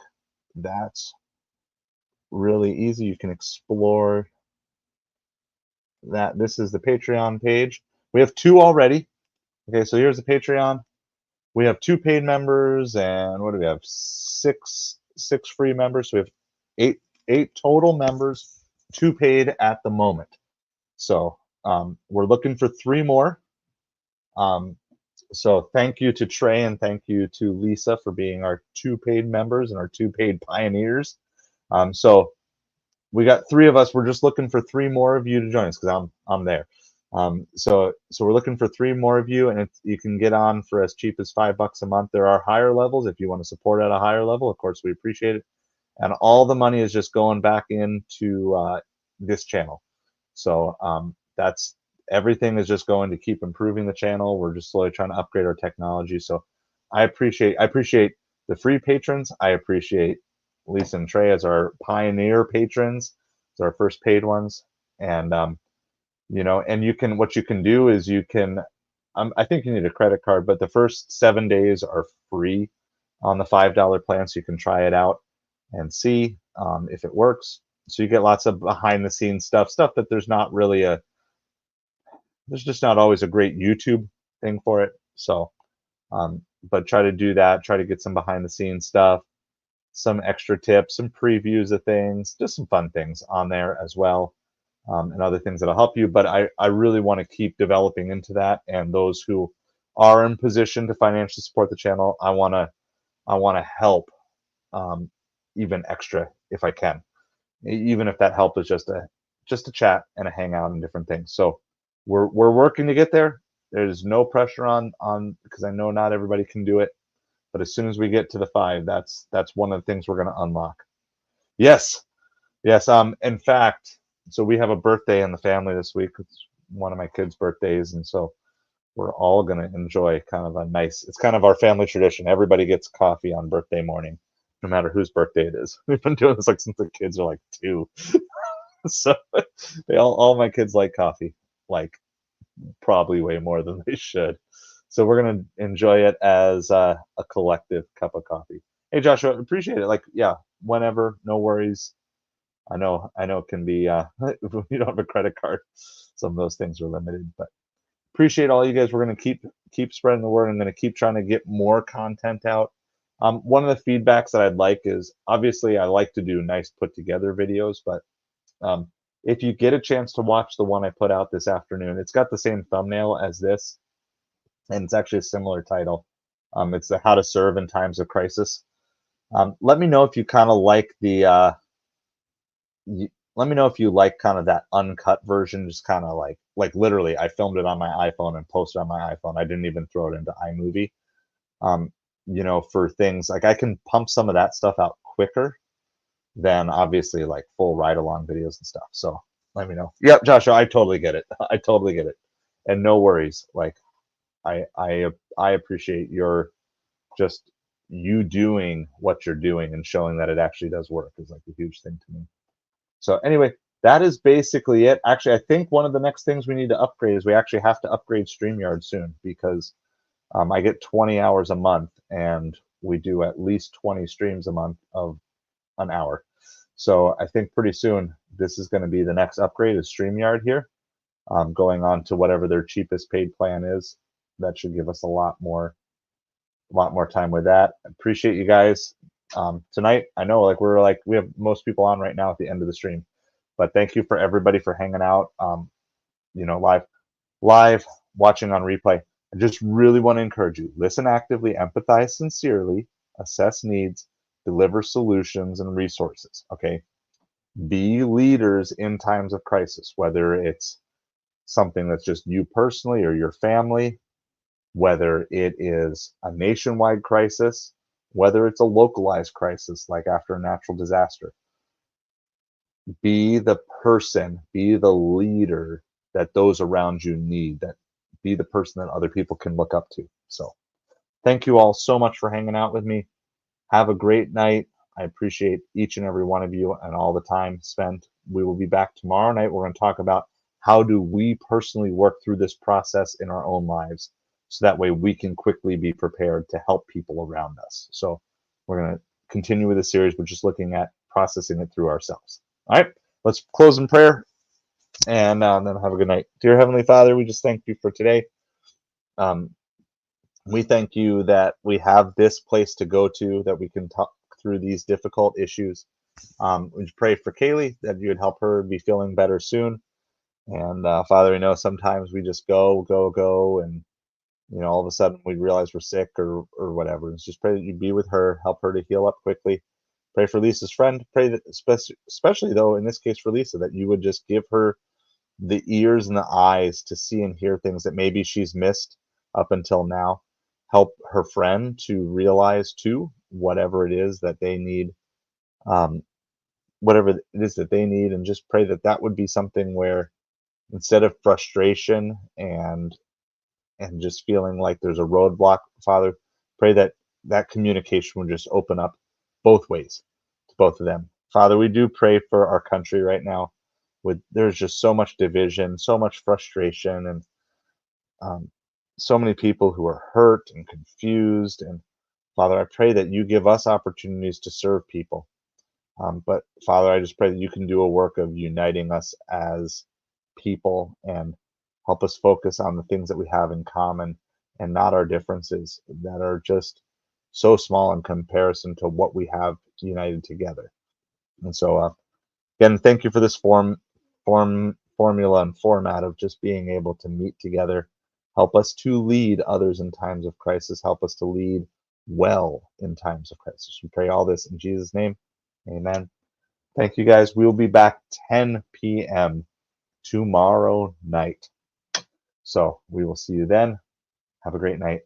Speaker 1: That's really easy. You can explore that. This is the Patreon page. We have 2 already. Okay, so here's the Patreon. We have 2 paid members, and what do we have? Six free members. So we have eight total members, 2 paid at the moment. So we're looking for 3 more. So thank you to Trey and thank you to Lisa for being our 2 paid members and our 2 paid pioneers. So we got 3 of us. We're just looking for 3 more of you to join us because I'm there. So we're looking for 3 more of you, and you can get on for as cheap as $5 a month. There are higher levels if you want to support at a higher level. Of course, we appreciate it. And all the money is just going back into this channel. So that's everything is just going to keep improving the channel. We're just slowly trying to upgrade our technology. So I appreciate the free patrons. I appreciate Lisa and Trey as our pioneer patrons, as our first paid ones. And you know, and what you can do is you can I think you need a credit card, but the first 7 days are free on the $5 plan, so you can try it out and see if it works. So you get lots of behind the scenes stuff that there's just not always a great YouTube thing for it. So, but try to do that. Try to get some behind the scenes stuff, some extra tips, some previews of things, just some fun things on there as well, and other things that'll help you. But I really want to keep developing into that. And those who are in position to financially support the channel, I want to help even extra if I can, even if that help is just a chat and a hangout and different things. So we're working to get there. There's no pressure on because I know not everybody can do it, but as soon as we get to the 5, that's one of the things we're going to unlock. Yes. In fact, so we have a birthday in the family this week. It's one of my kids' birthdays, and so we're all going to enjoy kind of it's kind of our family tradition. Everybody gets coffee on birthday morning, no matter whose birthday it is. We've been doing this like since the kids are like 2. So all my kids like coffee, like probably way more than they should. So we're gonna enjoy it as a collective cup of coffee. Hey, Joshua, appreciate it. Like, yeah, whenever, no worries. I know it can be if you don't have a credit card, some of those things are limited, but appreciate all you guys. We're gonna keep spreading the word. I'm gonna keep trying to get more content out. One of the feedbacks that I'd like is obviously I like to do nice put together videos, but um, if you get a chance to watch the one I put out this afternoon, it's got the same thumbnail as this, and it's actually a similar title. It's the How to Serve in Times of Crisis. Let me know if you kind of like the let me know if you like kind of that uncut version, just kind of like literally I filmed it on my iPhone and posted on my iPhone. I didn't even throw it into iMovie. Um, for things like I can pump some of that stuff out quicker than obviously like full ride along videos and stuff. So let me know. Yep, Joshua, I totally get it. I totally get it. And no worries. Like I appreciate your just you doing what you're doing and showing that it actually does work is like a huge thing to me. So anyway, that is basically it. Actually, I think one of the next things we need to upgrade is we actually have to upgrade StreamYard soon because I get 20 hours a month and we do at least 20 streams a month of an hour. So I think pretty soon this is going to be the next upgrade is StreamYard here. Going on to whatever their cheapest paid plan is. That should give us a lot more time with that. Appreciate you guys. Tonight, I know we have most people on right now at the end of the stream, but thank you for everybody for hanging out. Live, watching on replay. I just really want to encourage you: listen actively, empathize sincerely, assess needs, deliver solutions and resources. Okay, be leaders in times of crisis, whether it's something that's just you personally or your family, whether it is a nationwide crisis, whether it's a localized crisis like after a natural disaster. Be the person, be the leader that those around you need, that be the person that other people can look up to. So thank you all so much for hanging out with me. Have a great night. I appreciate each and every one of you and all the time spent. We will be back tomorrow night. We're going to talk about how do we personally work through this process in our own lives so that way we can quickly be prepared to help people around us. So we're going to continue with the series. We're just looking at processing it through ourselves. All right, let's close in prayer and then have a good night. Dear Heavenly Father, we just thank you for today. We thank you that we have this place to go to, that we can talk through these difficult issues. We pray for Kaylee, that you would help her be feeling better soon. And Father, we know sometimes we just go, and all of a sudden we realize we're sick or whatever. It's just pray that you be with her, help her to heal up quickly. Pray for Lisa's friend. Pray that especially though in this case for Lisa, that you would just give her the ears and the eyes to see and hear things that maybe she's missed up until now. Help her friend to realize too whatever it is that they need, whatever it is that they need, and just pray that that would be something where instead of frustration and just feeling like there's a roadblock, Father, pray that that communication would just open up both ways to both of them. Father, we do pray for our country right now. There's just so much division, so much frustration, and so many people who are hurt and confused. And Father, I pray that you give us opportunities to serve people. But Father, I just pray that you can do a work of uniting us as people and help us focus on the things that we have in common and not our differences that are just so small in comparison to what we have united together. And so, again, thank you for this formula and format of just being able to meet together. Help us to lead others in times of crisis. Help us to lead well in times of crisis. We pray all this in Jesus' name. Amen. Thank you, guys. We will be back 10 p.m. tomorrow night. So we will see you then. Have a great night.